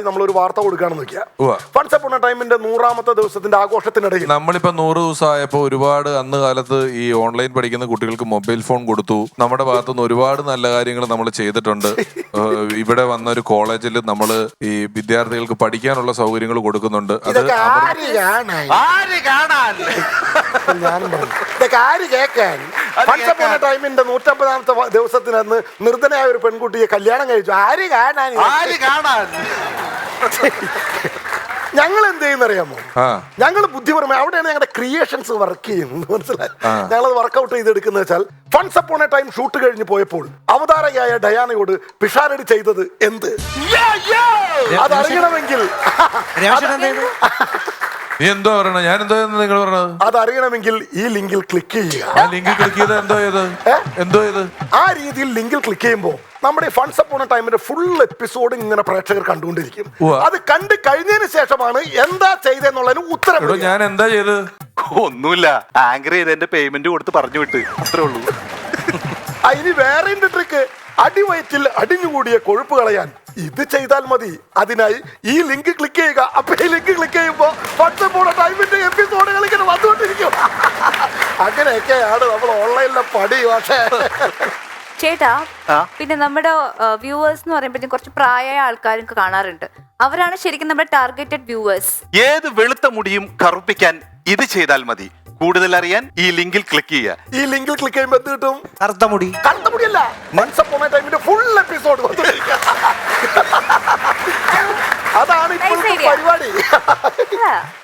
നമ്മളൊരു വാർത്ത കൊടുക്കുകയാണെന്ന് നോക്കിയാൽ ഫൺസ് അപ്പോൺ എ ടൈമിന്റെ 100ാമത്തെ ദിവസത്തിന്റെ ആഘോഷത്തിനിടയിൽ നമ്മളിപ്പോ 100 ദിവസമായപ്പോ ഒരുപാട് അന്ന് കാലത്ത് ഈ ഓൺലൈൻ പഠിക്കുന്ന കുട്ടികൾക്ക് മൊബൈൽ ഫോൺ കൊടുത്തു. നമ്മുടെ ഭാഗത്തുനിന്ന് ഒരുപാട് നല്ല കാര്യങ്ങൾ നമ്മൾ ചെയ്തിട്ടുണ്ട്. ഇവിടെ വന്ന ഒരു കോളേജിൽ നമ്മൾ ഈ വിദ്യാർത്ഥികൾക്ക് പഠിക്കാനുള്ള സൗകര്യങ്ങൾ കൊടുക്കുന്നുണ്ട്. അത് ഫൺസ് അപ്പോൺ എ ടൈമിന്റെ 150ാമത്തെ ദിവസത്തിനന്ന് നിർദ്ധനായ ഒരു പെൺകുട്ടിയെ കല്യാണം കഴിച്ചു. ആര് കാണാൻ? ഞങ്ങൾ എന്ത് ചെയ്യുന്നറിയാമോ? ഞങ്ങൾ ബുദ്ധിപരമായി അവിടെയാണ് ഞങ്ങളുടെ ക്രിയേഷൻസ് വർക്ക് ചെയ്യുന്നത്. മനസ്സിലായി? ഞങ്ങളത് വർക്ക്ഔട്ട് ചെയ്തെടുക്കുന്ന വെച്ചാൽ ഫൺസ് അപ്പോൺ എ ടൈം ഷൂട്ട് കഴിഞ്ഞ് പോയപ്പോൾ അവതാരകയായ ഡയാനയോട് പിഷാരടി ചെയ്തത് എന്ത് അതറിയണമെങ്കിൽ നീ എന്തോ പറയണ? ഞാൻ എന്തോ നിങ്ങൾ പറഞ്ഞത്? അതറിയണമെങ്കിൽ ഈ ലിങ്കിൽ ക്ലിക്ക് ചെയ്യുക. ലിങ്കിൽ ക്ലിക്ക് ചെയ്ത് എന്തോ ചെയ്ത് ആ രീതിയിൽ ലിങ്കിൽ ക്ലിക്ക് ചെയ്യുമ്പോൾ നമ്മുടെ ഫൺസ് അപ്പോൺ എ ടൈമിന്റെ ഫുൾ എപ്പിസോഡ് ഇങ്ങനെ പ്രേക്ഷകർ കണ്ടുകൊണ്ടിരിക്കും. അത് കണ്ടു കഴിഞ്ഞതിന് ശേഷമാണ് എന്താ ചെയ്തെന്നുള്ളതിന് ഉത്തരം. ഞാൻ എന്താ ചെയ്ത്? ഒന്നുമില്ല, ആങ്കർ ചെയ്ത് എന്റെ പേയ്മെന്റ് കൊടുത്ത് പറഞ്ഞു വിട്ട്, അത്രേ ഉള്ളൂ. ഇനി വേറെ ട്രിക്ക്, അടിവയറ്റിൽ അടിഞ്ഞുകൂടിയ കൊഴുപ്പ് കളയാൻ ഇത് ചെയ്താൽ മതി. അതിനായി ഈ ലിങ്ക് ക്ലിക്ക് ചെയ്യുക. അപ്പൊ ഈ ലിങ്ക് ക്ലിക്ക് ചെയ്യുമ്പോൾ ഫൺസ് അപ്പോൺ എ ടൈമിന്റെ എപ്പിസോഡുകൾ ഇങ്ങനെ വന്നുകൊണ്ടിരിക്കും. അങ്ങനെയൊക്കെയാണ് നമ്മൾ ഓൺലൈനിലെ പണി. പക്ഷേ ചേട്ടാ, പിന്നെ നമ്മുടെ വ്യൂവേഴ്സ് എന്ന് പറയുമ്പോഴത്തേക്കും കുറച്ച് പ്രായമായ ആൾക്കാരും കാണാറുണ്ട്. അവരാണ് ശരിക്കും നമ്മുടെ ടാർഗറ്റഡ് വ്യൂവേഴ്സ്. ഏത് വെളുത്ത മുടിയും കറുപ്പിക്കാൻ ഇത് ചെയ്താൽ മതി. കൂടുതൽ അറിയാൻ ഈ ലിങ്കിൽ ക്ലിക്ക് ചെയ്യുക. ഈ ലിങ്കിൽ ക്ലിക്ക് ചെയ്യുമ്പോൾ എന്ത് കിട്ടും? കറുത്ത മുടിയല്ല, ഫൺസ് അപ്പോൺ എ ടൈമിന്റെ ഫുൾ എപ്പിസോഡ് വന്നിരിക്കും. അതാണ് ഇപ്പോഴത്തെ പരിപാടി.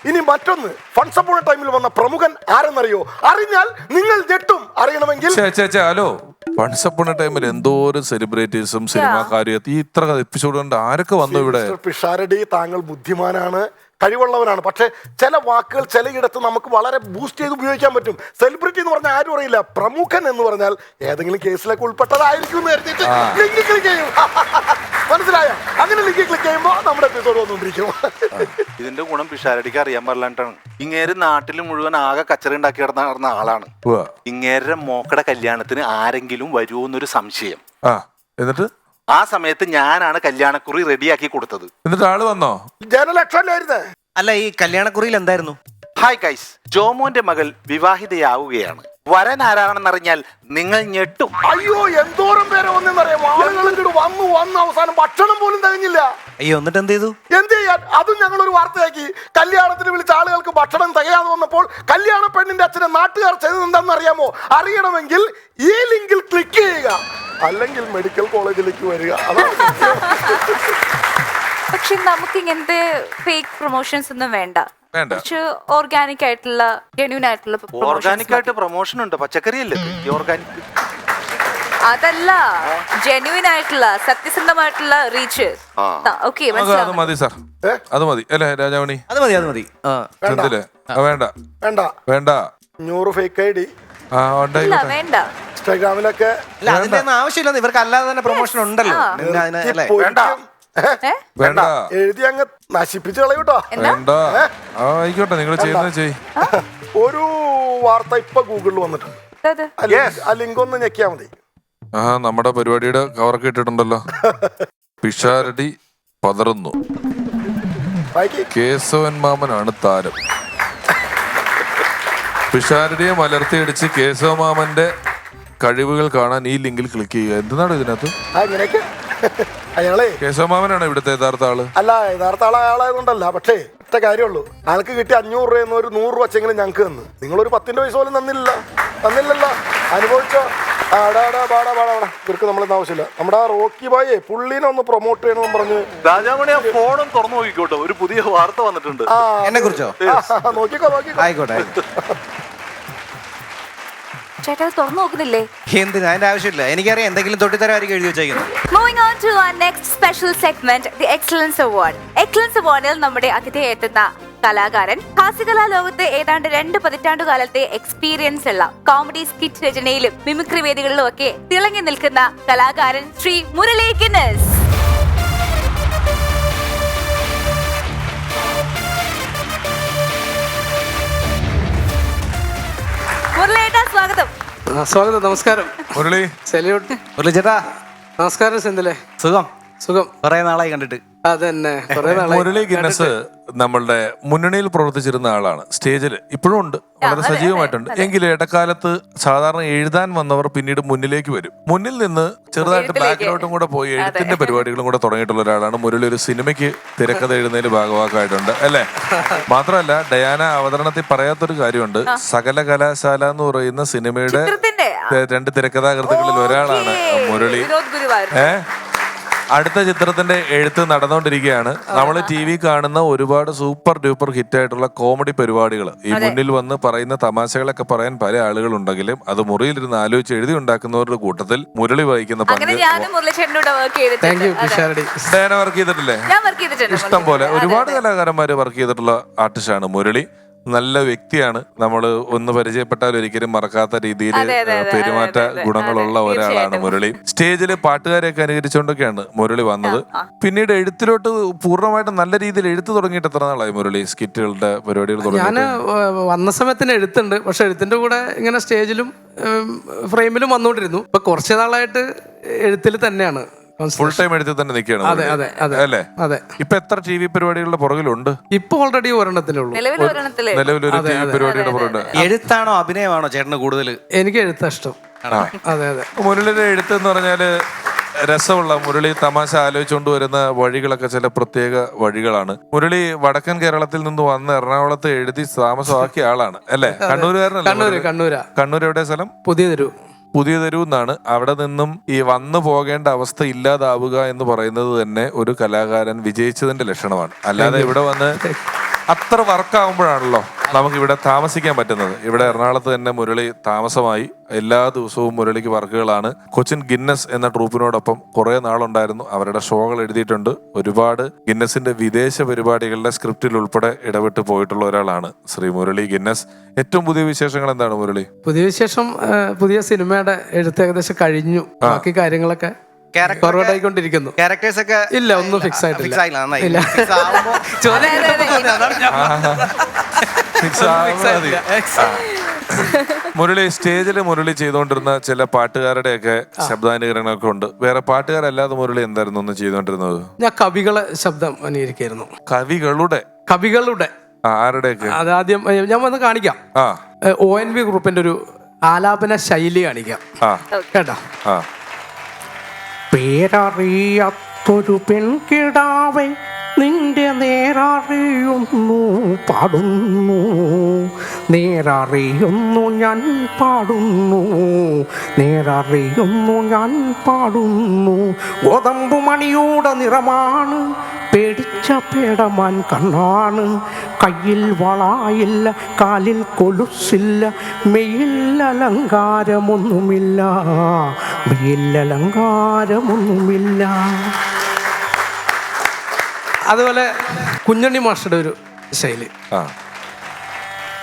ഇനി മറ്റൊന്ന്, ഫൺസ് അപ്പോൺ എ ടൈമിൽ വന്ന പ്രമുഖൻ ആരെന്നറിയോ? അറിഞ്ഞാൽ നിങ്ങൾ ഞെട്ടും. അറിയണമെങ്കിൽ ഹലോ, ഫൺസ് അപ്പോൺ എ ടൈമിൽ എന്തോരം സെലിബ്രിറ്റീസും സിനിമാക്കാരും ഇത്ര എപ്പിസോഡ് കൊണ്ട് ആരൊക്കെ വന്നു ഇവിടെ? പിഷാരടി, താങ്കൾ ബുദ്ധിമാനാണ്, കഴിവുള്ളവനാണ്. പക്ഷെ ചില വാക്കുകൾ ചിലയിടത്ത് നമുക്ക് വളരെ ബൂസ്റ്റ് ചെയ്ത് ഉപയോഗിക്കാൻ പറ്റും. സെലിബ്രിറ്റി എന്ന് പറഞ്ഞാൽ ആരും അറിയില്ല. പ്രമുഖൻ എന്ന് പറഞ്ഞാൽ ഏതെങ്കിലും കേസിലേക്ക് ഉൾപ്പെട്ടതായിരിക്കും എന്ന് കരുതിയിട്ട് ലിങ്ക് ക്ലിക്ക് ചെയ്യും. മനസ്സിലായോ? അങ്ങനെ ലിങ്ക് ക്ലിക്ക് ചെയ്യുമ്പോൾ നമ്മുടെ എപ്പിസോഡ് വന്നുകൊണ്ടിരിക്കും. ഇതിന്റെ ഗുണം പിഷാരടിക്ക് അറിയാൻ പാടില്ലാണ്ടാണ്. ഇങ്ങേര് നാട്ടിൽ മുഴുവൻ ആകെ കച്ചറ ഉണ്ടാക്കി നടന്ന ആളാണ്. ഇങ്ങേരുടെ മോക്കടെ കല്യാണത്തിന് ആരെങ്കിലും വരുമോ എന്നൊരു സംശയം. എന്നിട്ട് ആ സമയത്ത് ഞാനാണ് കല്യാണക്കുറി റെഡിയാക്കി കൊടുത്തത്. എന്നിട്ട് ആള് വന്നോ? ജനലക്ഷല്ലായിരുന്നേ. അല്ല, ഈ കല്യാണക്കുറിയിൽ എന്തായിരുന്നു? ഹായ് ഗൈസ്, ജോമോന്റെ മകൾ വിവാഹിതയാവുകയാണ്. വരൻ ആരാണെന്നറിഞ്ഞാൽ നിങ്ങൾ ഞെട്ടും. അയ്യോ, എന്തോരം പേരെ വന്നെന്നറിയാം. ആളുകൾ ഇങ്ങോട്ട് വന്ന് അവസാനം ഭക്ഷണം പോലും തികഞ്ഞില്ല. അയ്യോ, എന്നിട്ട് എന്ത് ചെയ്തു? എന്ത് ചെയ്യാൻ? അതും ഞങ്ങളൊരു വാർത്തയാക്കി. കല്യാണത്തിന് വിളിച്ച ആളുകൾക്ക് ഭക്ഷണം തികയാതെ വന്നപ്പോൾ കല്യാണ പെണ്ണിന്റെ അച്ഛനെ നാട്ടുകാർ ചെയ്തത് എന്താണെന്ന് അറിയാമോ? അറിയണമെങ്കിൽ ഈ ലിങ്കിൽ ക്ലിക്ക് ചെയ്യുക, അല്ലെങ്കിൽ മെഡിക്കൽ കോളേജിലേക്ക് വരിക. അതാണ് പക്ഷെ നമുക്ക് ഇങ്ങനത്തെ ഫേക്ക് പ്രൊമോഷൻസ് ഒന്നും വേണ്ട. വേണ്ട. കുറച്ച് ഓർഗാനിക് ആയിട്ടുള്ള ജെന്യൂൻ ആയിട്ടുള്ള ഓർഗാനിക് ആയിട്ട് പ്രൊമോഷൻ ഉണ്ട്. പച്ചക്കറി അല്ലേ ഓർഗാനിക്? അതല്ല, ജെന്യൂൻ ആയിട്ടുള്ള സത്യസന്ധമായിട്ടുള്ള റീച്ച്. ഓക്കെ, അത് മതി സാർ, അത് മതി അല്ലേ രാജാമണി? അത് മതി, അത് മതി. ചെന്തില് വേണ്ട വേണ്ട വേണ്ട 100 ഫേക്ക് ഐ ഡി ഇല്ല, വേണ്ട. ഇൻസ്റ്റാഗ്രാമിലൊക്കെ അല്ല, അതിന്റെ ഒന്നും ആവശ്യമില്ല. ഇവർക്ക് അല്ലാതെ തന്നെ പ്രൊമോഷൻ ഉണ്ടല്ലോ. പിന്നെ അതിന് അല്ലേ? വേണ്ട എഴുതി അങ്ങ് നശിപ്പിച്ച് കളയൂട്ടോ. വേണ്ട. ആയിക്കോട്ടെ, നിങ്ങൾ ചെയ്യുന്നത് ചെയ്. ഒരു വാർത്ത ഇപ്പൊ ഗൂഗിളിൽ വന്നിട്ടുണ്ട്. ആ ലിങ്ക് ഒന്ന് ഞെക്കിയാ മതി. നമ്മുടെ പരിപാടിയുടെ കവറൊക്കെ ഇട്ടിട്ടുണ്ടല്ലോ. പിഷാരടി പതറുന്നു, കേശവൻ മാമനാണ് താരം. പിഷാരടിയെ മലർത്തിയടിച്ച് കേശവ മാമന്റെ കഴിവുകൾ കാണാൻ ഈ ലിങ്കിൽ ക്ലിക്ക് ചെയ്യുക. എന്താണ് ഇതിനകത്ത്? അങ്ങനെയൊക്കെ അയാളെ കേശവ മാമനാണ് ഇവിടുത്തെ യഥാർത്ഥ ആള്. അല്ല, യഥാർത്ഥ ആളായതുകൊണ്ടല്ല. പക്ഷേ ഒറ്റ കാര്യമുള്ളൂ, ആൾക്ക് കിട്ടിയ 500 രൂപ എന്നൊരു 100 രൂപ വെച്ചെങ്കിലും ഞങ്ങൾക്ക് തന്നു. നിങ്ങളൊരു 10 പൈസ പോലും തന്നില്ലല്ലോ. അനുഭവിച്ചോ. ഇവർക്ക് നമ്മളെന്താ ആവശ്യമില്ല. നമ്മുടെ ആ റോക്കി ബായെ പുള്ളിനെ ഒന്ന് പ്രൊമോട്ട് ചെയ്യണമെന്ന് പറഞ്ഞ് രാജാമണി ആ ഫോണും തുറന്നു നോക്കിക്കോട്ടെ, ഒരു പുതിയ വാർത്ത വന്നിട്ടുണ്ട്. എന്നെ കുറിച്ചോ? നോക്കിക്കോ. ആയിക്കോട്ടെ. ചേട്ടാ, തുറന്നു നോക്കുന്നില്ലേ? എന്തിനാ? അതിന്റെ ആവശ്യമില്ല. എനിക്കറിയാം, എന്തെങ്കിലും തൊട്ടിത്തരമായിരിക്കും എഴുതി വെച്ചേക്കുന്നത്. Moving on to our next special segment, the Excellence Award. Excellence Awardൽ നമ്മുടെ അതിഥിയെ എത്തുന്ന കലാകാരൻ ഹാസ്യകലാ ലോകത്ത് ഏതാണ്ട് 2 പതിറ്റാണ്ടുകാലത്തെ എക്സ്പീരിയൻസ് ഉള്ള കോമഡി സ്കിറ്റ് രചനയിലും മിമിക്രി വേദികളിലും ഒക്കെ തിളങ്ങി നിൽക്കുന്ന കലാകാരൻ ശ്രീ മുരളി ഗിന്നസ്. മുരളിയേട്ടാ, സ്വാഗതം. സ്വാഗതം. നമസ്കാരം മുരളി. സല്യൂട്ട്. മുരളി ചേട്ടാ, നമസ്കാരം. സെന്തിലെ സുഖം? സുഖം. കുറെ നാളായി കണ്ടിട്ട്. അതന്നെ, കുറെ നാളായി. മുരളി ഗിന്നസ് നമ്മളുടെ മുന്നണിയിൽ പ്രവർത്തിച്ചിരുന്ന ആളാണ്. സ്റ്റേജിൽ ഇപ്പോഴും ഉണ്ട്, വളരെ സജീവമായിട്ടുണ്ട്. എങ്കിലും ഇടക്കാലത്ത് സാധാരണ എഴുതാൻ വന്നവർ പിന്നീട് മുന്നിലേക്ക് വരും. മുന്നിൽ നിന്ന് ചെറുതായിട്ട് ബാക്കിലോട്ടും കൂടെ പോയി എഴുത്തിന്റെ പരിപാടികളും കൂടെ തുടങ്ങിയിട്ടുള്ള ഒരാളാണ് മുരളി. ഒരു സിനിമയ്ക്ക് തിരക്കഥ എഴുതുന്നതിൽ ഭാഗവാക്കായിട്ടുണ്ട് അല്ലേ? മാത്രമല്ല, ഡയാന അവതരണത്തിൽ പറയാത്തൊരു കാര്യമുണ്ട്. സകല കലാശാല എന്ന് പറയുന്ന സിനിമയുടെ 2 തിരക്കഥാകൃത്തുക്കളിൽ ഒരാളാണ് മുരളി. അടുത്ത ചിത്രത്തിന്റെ എഴുത്ത് നടന്നുകൊണ്ടിരിക്കുകയാണ്. നമ്മൾ TV കാണുന്ന ഒരുപാട് സൂപ്പർ ഡ്യൂപ്പർ ഹിറ്റ് ആയിട്ടുള്ള കോമഡി പരിപാടികൾ, ഈ മുന്നിൽ വന്ന് പറയുന്ന തമാശകളൊക്കെ പറയാൻ പല ആളുകളുണ്ടെങ്കിലും അത് മുറിയിലിരുന്ന് ആലോചിച്ച് എഴുതി ഉണ്ടാക്കുന്നവരുടെ കൂട്ടത്തിൽ മുരളി വഹിക്കുന്ന പങ്ക്. ഡയാന വർക്ക് ചെയ്തിട്ടില്ലേ? ഇഷ്ടം പോലെ ഒരുപാട് കലാകാരന്മാര് വർക്ക് ചെയ്തിട്ടുള്ള ആർട്ടിസ്റ്റാണ് മുരളി. നല്ല വ്യക്തിയാണ്. നമ്മൾ ഒന്ന് പരിചയപ്പെട്ടാൽ ഒരിക്കലും മറക്കാത്ത രീതിയിൽ പെരുമാറ്റ ഗുണങ്ങളുള്ള ഒരാളാണ് മുരളി. സ്റ്റേജിൽ പാട്ടുകാരെയൊക്കെ അനുകരിച്ചുകൊണ്ടൊക്കെയാണ് മുരളി വന്നത്. പിന്നീട് എഴുത്തിലോട്ട് പൂർണ്ണമായിട്ട് നല്ല രീതിയിൽ എഴുത്ത് തുടങ്ങിയിട്ട് എത്ര നാളായി മുരളി? സ്കിറ്റുകളുടെ പരിപാടികൾ തുടങ്ങി? ഞാൻ വന്ന സമയത്തിന് എഴുത്തുണ്ട്, പക്ഷെ എഴുത്തിന്റെ കൂടെ ഇങ്ങനെ സ്റ്റേജിലും ഫ്രെയിമിലും വന്നുകൊണ്ടിരുന്നു. ഇപ്പൊ കുറച്ച് നാളായിട്ട് എഴുത്തിൽ തന്നെയാണ്. ഫുൾ ടൈം എഴുതി തന്നെ നിൽക്കുകയാണ് അല്ലേ? അതെ. ഇപ്പൊ എത്ര TV പരിപാടികളുടെ പുറകിലുണ്ട്? ഇപ്പൊ ഓൾറെഡി ഒരെണ്ണത്തിലേ ഉള്ളൂ. നിലവിലൊരു TV പരിപാടിയുടെ പുറകുണ്ട്. എഴുത്താണോ അഭിനയമാണോ ചേട്ടന് കൂടുതൽ? എനിക്ക് എഴുത്താ ഇഷ്ടം. അതെ. മുരളിയുടെ എഴുത്ത് എന്ന് പറഞ്ഞാല് രസമുള്ള, മുരളി തമാശ ആലോചിച്ചുകൊണ്ട് വരുന്ന വഴികളൊക്കെ ചില പ്രത്യേക വഴികളാണ്. മുരളി വടക്കൻ കേരളത്തിൽ നിന്ന് വന്ന് എറണാകുളത്ത് എഴുതി താമസമാക്കിയ ആളാണ് അല്ലേ? കണ്ണൂരുകാരനല്ലേ? കണ്ണൂർ എവിടെ സ്ഥലം? പുതിയ തെരുവ് എന്നാണ്. അവിടെ നിന്നും ഈ വന്നു പോകേണ്ട അവസ്ഥ ഇല്ലാതാവുക എന്ന് പറയുന്നത് തന്നെ ഒരു കലാകാരൻ വിജയിച്ചതിന്റെ ലക്ഷണമാണ്. അല്ലാതെ ഇവിടെ വന്ന് അത്ര വർക്കാവുമ്പോഴാണല്ലോ നമുക്ക് ഇവിടെ താമസിക്കാൻ പറ്റുന്നത്. ഇവിടെ എറണാകുളത്ത് തന്നെ മുരളി താമസമായി. എല്ലാ ദിവസവും മുരളിക്ക് വർക്കുകളാണ്. കൊച്ചിൻ ഗിന്നസ് എന്ന ട്രൂപ്പിനോടൊപ്പം കുറെ നാളുണ്ടായിരുന്നു. അവരുടെ ഷോകൾ എഴുതിയിട്ടുണ്ട്. ഒരുപാട് ഗിന്നസിന്റെ വിദേശ പരിപാടികളുടെ സ്ക്രിപ്റ്റിൽ ഉൾപ്പെടെ ഇടപെട്ട് പോയിട്ടുള്ള ഒരാളാണ് ശ്രീ മുരളി ഗിന്നസ്. ഏറ്റവും പുതിയ വിശേഷങ്ങൾ എന്താണ് മുരളി? പുതിയ വിശേഷം, പുതിയ സിനിമയുടെ എഴുത്ത് ഏകദേശം കഴിഞ്ഞു. ബാക്കി കാര്യങ്ങളൊക്കെ ഫോർവേഡ് ആയിക്കൊണ്ടിരിക്കുന്നു. ക്യാരക്ടേഴ്സ് ഒക്കെ ഇല്ല, ഒന്നും ഫിക്സ് ആയിട്ടില്ല. മുരളി സ്റ്റേജിൽ മുരളി ചെയ്തുകൊണ്ടിരുന്ന ചില പാട്ടുകാരുടെയൊക്കെ ശബ്ദാനുകരണമൊക്കെ ഉണ്ട്. വേറെ പാട്ടുകാരല്ലാതെ മുരളി എന്തായിരുന്നു ഒന്ന് ചെയ്തുകൊണ്ടിരുന്നത്? ഞാൻ കവികളെ ശബ്ദം അനുകരിക്കായിരുന്നു. കവികളുടെ ആരുടെയൊക്കെ? അതാദ്യം ഞാൻ വന്ന് കാണിക്കാം. ONV ഗ്രൂപ്പിന്റെ ഒരു ആലാപന ശൈലി കാണിക്കാം. കേട്ടോ? പേരറിയാത്തൊരു പെൺകിടാവെ നിന്റെ നേരറിയുന്നു പാടുന്നു, നേരറിയുന്നു ഞാൻ പാടുന്നു, നേരറിയുന്നു ഞാൻ പാടുന്നു. ഗോതമ്പു മണിയുടെ നിറമാണ്, പേടിച്ച പേടമാൻ കണ്ണാണ്, കയ്യിൽ വളയില്ല, കാലിൽ കൊലുസില്ല, മെയ്യിൽ അലങ്കാരമൊന്നുമില്ല, മെയ്യിൽ അലങ്കാരമൊന്നുമില്ല. അതുപോലെ കുഞ്ഞണ്ണി മാസ്റ്ററുടെ ഒരു ശൈലി.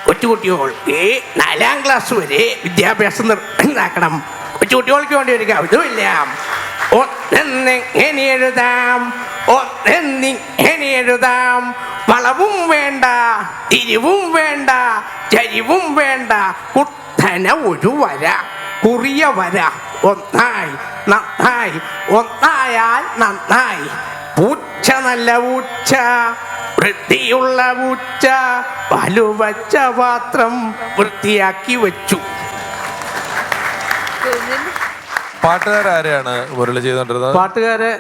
കൊച്ചുകുട്ടികൾക്ക് 4ാം ക്ലാസ് വരെ വിദ്യാഭ്യാസം നിർത്തണം. കൊച്ചുകുട്ടികൾക്ക് വേണ്ടി ഒരു കവിതയില്ല. ഒന്നെങ്ങനെ എഴുതാം, ഒന്നെങ്ങനെ എഴുതാം, വളവും വേണ്ട, തിരിവും വേണ്ട, ചരിവും വേണ്ട, കുത്തന ഒരു വര, കുറിയ വര, ഒന്നായി നന്നായി, ഒന്നായാൽ നന്നായി. പൂച്ച നല്ല പൂച്ച, വൃത്തിയുള്ള പൂച്ച, വലുവച്ച പാത്രം വൃത്തിയാക്കി വെച്ചു. പാട്ടുകാരാരെയാണ് മുരളി ചെയ്തോണ്ടിരുന്നത്? പാട്ടുകാരെ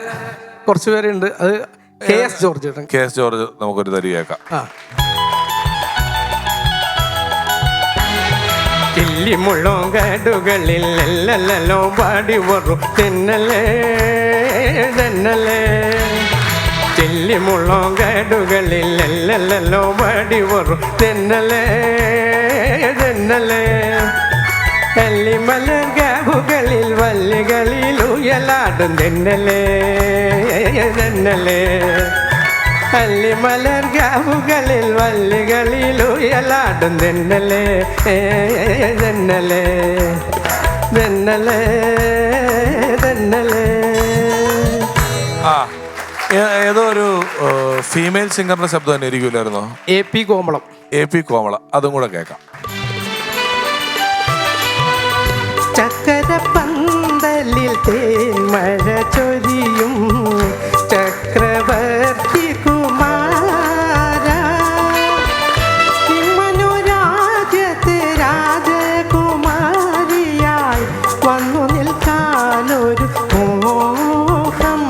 കുറച്ചു പേരുണ്ട്. അത് KS ജോർജ്. KS ജോർജ് നമുക്കൊരു തരി കേൾക്കാം. ചില്ലിമുള്ളോങ്കാടുകളിൽ എല്ലല്ലോ പാടി വരും തെന്നലേ തെന്നലേ, ചില്ലിമുള്ളോങ്കാടുകളിൽ എല്ലല്ലോ പാടി വരും തെന്നലേ തെന്നലേ. കല്ലിമലർഗാവുകളിൽ വല്ലികളിൽ ഉയലാടും തെന്നലേ തെന്നലേ, കല്ലിമലർഗാവുകളിൽ വല്ലികളിൽ ഉയലാടും തെന്നലേ തെന്നലേ തെന്നലേ തെന്നലേ. ഏതോ ഒരു ഫീമെയിൽ സിംഗറിന്റെ ശബ്ദം തന്നെ ഇരിക്കൂലായിരുന്നോ? AP കോമളം. AP കോമള, അതും കൂടെ കേൾക്കാം. ചക്കരപ്പന്തലിൽ തേന്മഴ ചൊരിയും ചക്രവർത്തി കുമാര, മനോരാജ്യത്ത് രാജകുമാരിയായി വന്നു നിൽക്കാനൊരു മോഹം.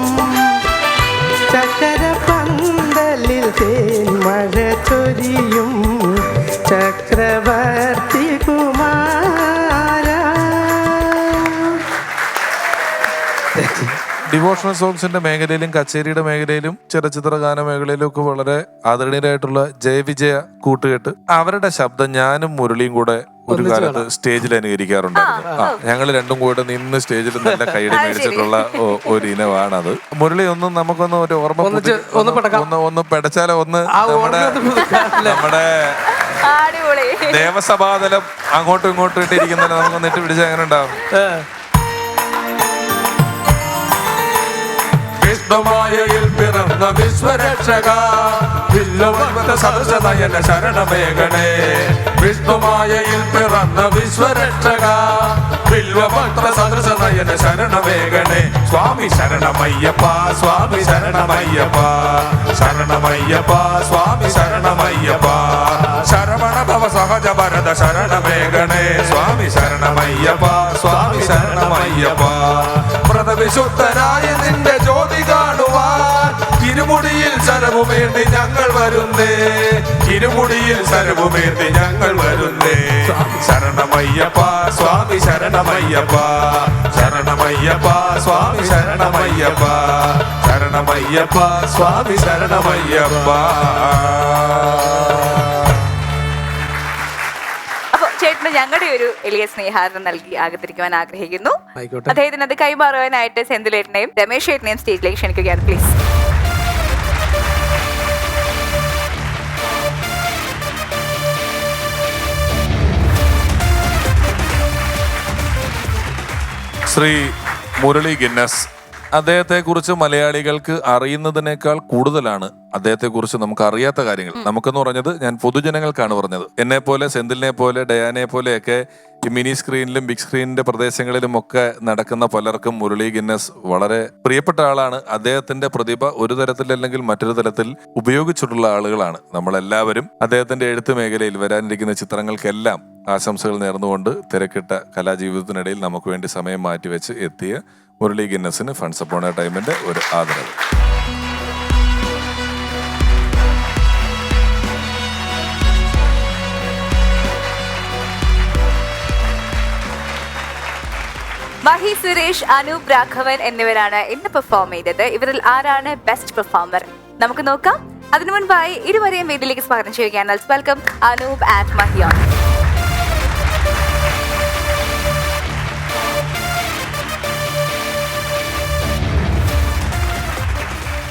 ചക്കരപ്പന്തലിൽ തേന്മഴ ചൊരിയും ചക്രവർത്തി കുമാര. ഡിവോഷണൽ സോങ്സിന്റെ മേഖലയിലും കച്ചേരിയുടെ മേഖലയിലും ചലച്ചിത്ര ഗാന മേഖലയിലും ഒക്കെ വളരെ ആദരണീയരായിട്ടുള്ള ജയവിജയ കൂട്ടുകെട്ട്, അവരുടെ ശബ്ദം ഞാനും മുരളിയും കൂടെ ഒരു കാലത്ത് സ്റ്റേജിൽ അനുകരിക്കാറുണ്ടായിരുന്നു. ഞങ്ങൾ രണ്ടും കൂടെ നിന്ന് സ്റ്റേജിൽ നല്ല കൈയടി മേടിച്ചിട്ടുള്ള ഒരു ഇനമാണത്. മുരളി ഒന്നും നമുക്കൊന്ന് ഒരു ഓർമ്മ ഒന്ന് പെടച്ചാലോ, ഒന്ന് നമ്മുടെ ദേവസഭാതലം അങ്ങോട്ടും ഇങ്ങോട്ടും ഇട്ടിരിക്കുന്നതിന് നമുക്കൊന്ന് ഇട്ട് പിടിച്ചാൽ എങ്ങനെ ഉണ്ടാവും? വിഷ്ണുമായയിൽ പിറന്ന വിശ്വരക്ഷക, വില്ലുവത്ത സദസനയന ശരണമേഘനേ. വിഷ്ണുമായയിൽ പിറന്ന വിശ്വരക്ഷക, വില്ലുവത്ത സദസനയന ശരണമേഘനേ. സ്വാമി ശരണമയ്യപ്പ, സ്വാമി ശരണമയ്യപ്പ, ശരണമയ്യപ്പ, സ്വാമി ശരണമയ്യപ്പ. ശരവണ ഭവ സഹജ ഭരത ശരണമേഘനേ. സ്വാമി ശരണമയ്യപ്പ, സ്വാമി ശരണമയ്യപ്പ. വ്രതവിശുദ്ധരായ നിന്റെ ജ്യോതി കാണുവാൻ ഇരുമുടിയിൽ ശരവുമേന്തി ഞങ്ങൾ വരുന്നേ, ഇരുമുടിയിൽ ശരവുമേന്തി ഞങ്ങൾ വരുന്നേ. ശരണമയ്യപ്പ, സ്വാമി ശരണമയ്യപ്പ, ശരണമയ്യപ്പ, സ്വാമി ശരണമയ്യപ്പ, ശരണമയ്യപ്പ, സ്വാമി ശരണമയ്യപ്പ. ചേട്ടന് ഞങ്ങളുടെ ഒരു എളിയ സ്നേഹാദരം നൽകി ആകത്തിരിക്കുവാൻ ആഗ്രഹിക്കുന്നു. അദ്ദേഹത്തിന് അത് കൈമാറുവാനായിട്ട് സെന്തുലേട്ടനെയും രമേശ് ചേട്ടനെയും സ്റ്റേജിലേക്ക് ക്ഷണിക്കുകയാണ് പ്ലീസ്. ശ്രീ മുരളി ഗിന്നസ്, അദ്ദേഹത്തെക്കുറിച്ച് മലയാളികൾക്ക് അറിയുന്നതിനേക്കാൾ കൂടുതലാണ് അദ്ദേഹത്തെ കുറിച്ച് നമുക്ക് അറിയാത്ത കാര്യങ്ങൾ നമുക്കെന്ന് പറഞ്ഞത് ഞാൻ പൊതുജനങ്ങൾക്കാണ് പറഞ്ഞത്. എന്നെ പോലെ, സെന്തിലിനെ പോലെ, ഡയാനെ പോലെയൊക്കെ ഈ മിനി സ്ക്രീനിലും ബിഗ് സ്ക്രീനിന്റെ പ്രദേശങ്ങളിലും ഒക്കെ നടക്കുന്ന പലർക്കും മുരളി ഗിന്നസ് വളരെ പ്രിയപ്പെട്ട ആളാണ്. അദ്ദേഹത്തിന്റെ പ്രതിഭ ഒരു തരത്തിലല്ലെങ്കിൽ മറ്റൊരു തരത്തിൽ ഉപയോഗിച്ചിട്ടുള്ള ആളുകളാണ് നമ്മളെല്ലാവരും. അദ്ദേഹത്തിന്റെ എഴുത്ത് മേഖലയിൽ വരാനിരിക്കുന്ന ചിത്രങ്ങൾക്കെല്ലാം ആശംസകൾ നേർന്നുകൊണ്ട് തിരക്കിട്ട കലാജീവിതത്തിനിടയിൽ നമുക്ക് വേണ്ടി സമയം മാറ്റിവെച്ച് എത്തിയ മുരളി ഗിന്നസിന് ഫൺസ് അപ്പോൺ എ ടൈമിന്റെ ഒരു ആദരവ്. മഹി സുരേഷ്, അനൂപ് രാഘവൻ എന്നിവരാണ് ഇന്ന് പെർഫോം ചെയ്തത്. ഇവരിൽ ആരാണ് ബെസ്റ്റ് പെർഫോമർ നമുക്ക് നോക്കാം. അതിനു മുൻപായി ഇരുവരെയും വേദിയിലേക്ക് സ്വാഗതം ചെയ്യുകയാണ്. Welcome Anoop and Mahi.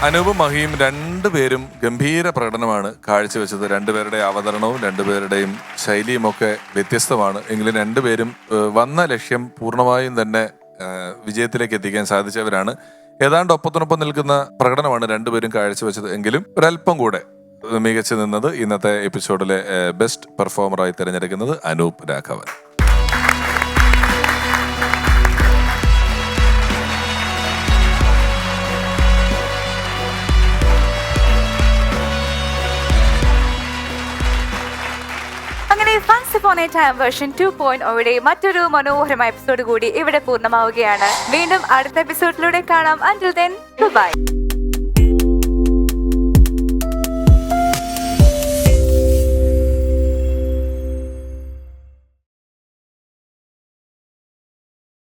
അനൂപും മഹിയും രണ്ടുപേരും ഗംഭീര പ്രകടനമാണ് കാഴ്ചവെച്ചത്. രണ്ടുപേരുടെ അവതരണവും രണ്ടുപേരുടെയും ശൈലിയും ഒക്കെ വ്യത്യസ്തമാണ്. എങ്കിലും രണ്ടുപേരും വന്ന ലക്ഷ്യം പൂർണ്ണമായും തന്നെ വിജയത്തിലേക്ക് എത്തിക്കാൻ സാധിച്ചവരാണ്. ഏതാണ്ട് ഒപ്പത്തിനൊപ്പം നിൽക്കുന്ന പ്രകടനമാണ് രണ്ടുപേരും കാഴ്ചവെച്ചത്. എങ്കിലും ഒരല്പം കൂടെ മികച്ചു നിന്നത് ഇന്നത്തെ എപ്പിസോഡിലെ ബെസ്റ്റ് പെർഫോമറായി തിരഞ്ഞെടുക്കുന്നത് Anoop Raghavan. ഫൺസ് upon a time version 2.0 മറ്റൊരു മനോഹരമായ എപ്പിസോഡ് കൂടി ഇവിടെ പൂർണ്ണമാവുകയാണ്. വീണ്ടും അടുത്ത എപ്പിസോഡിലൂടെ കാണാം. Until then, bye.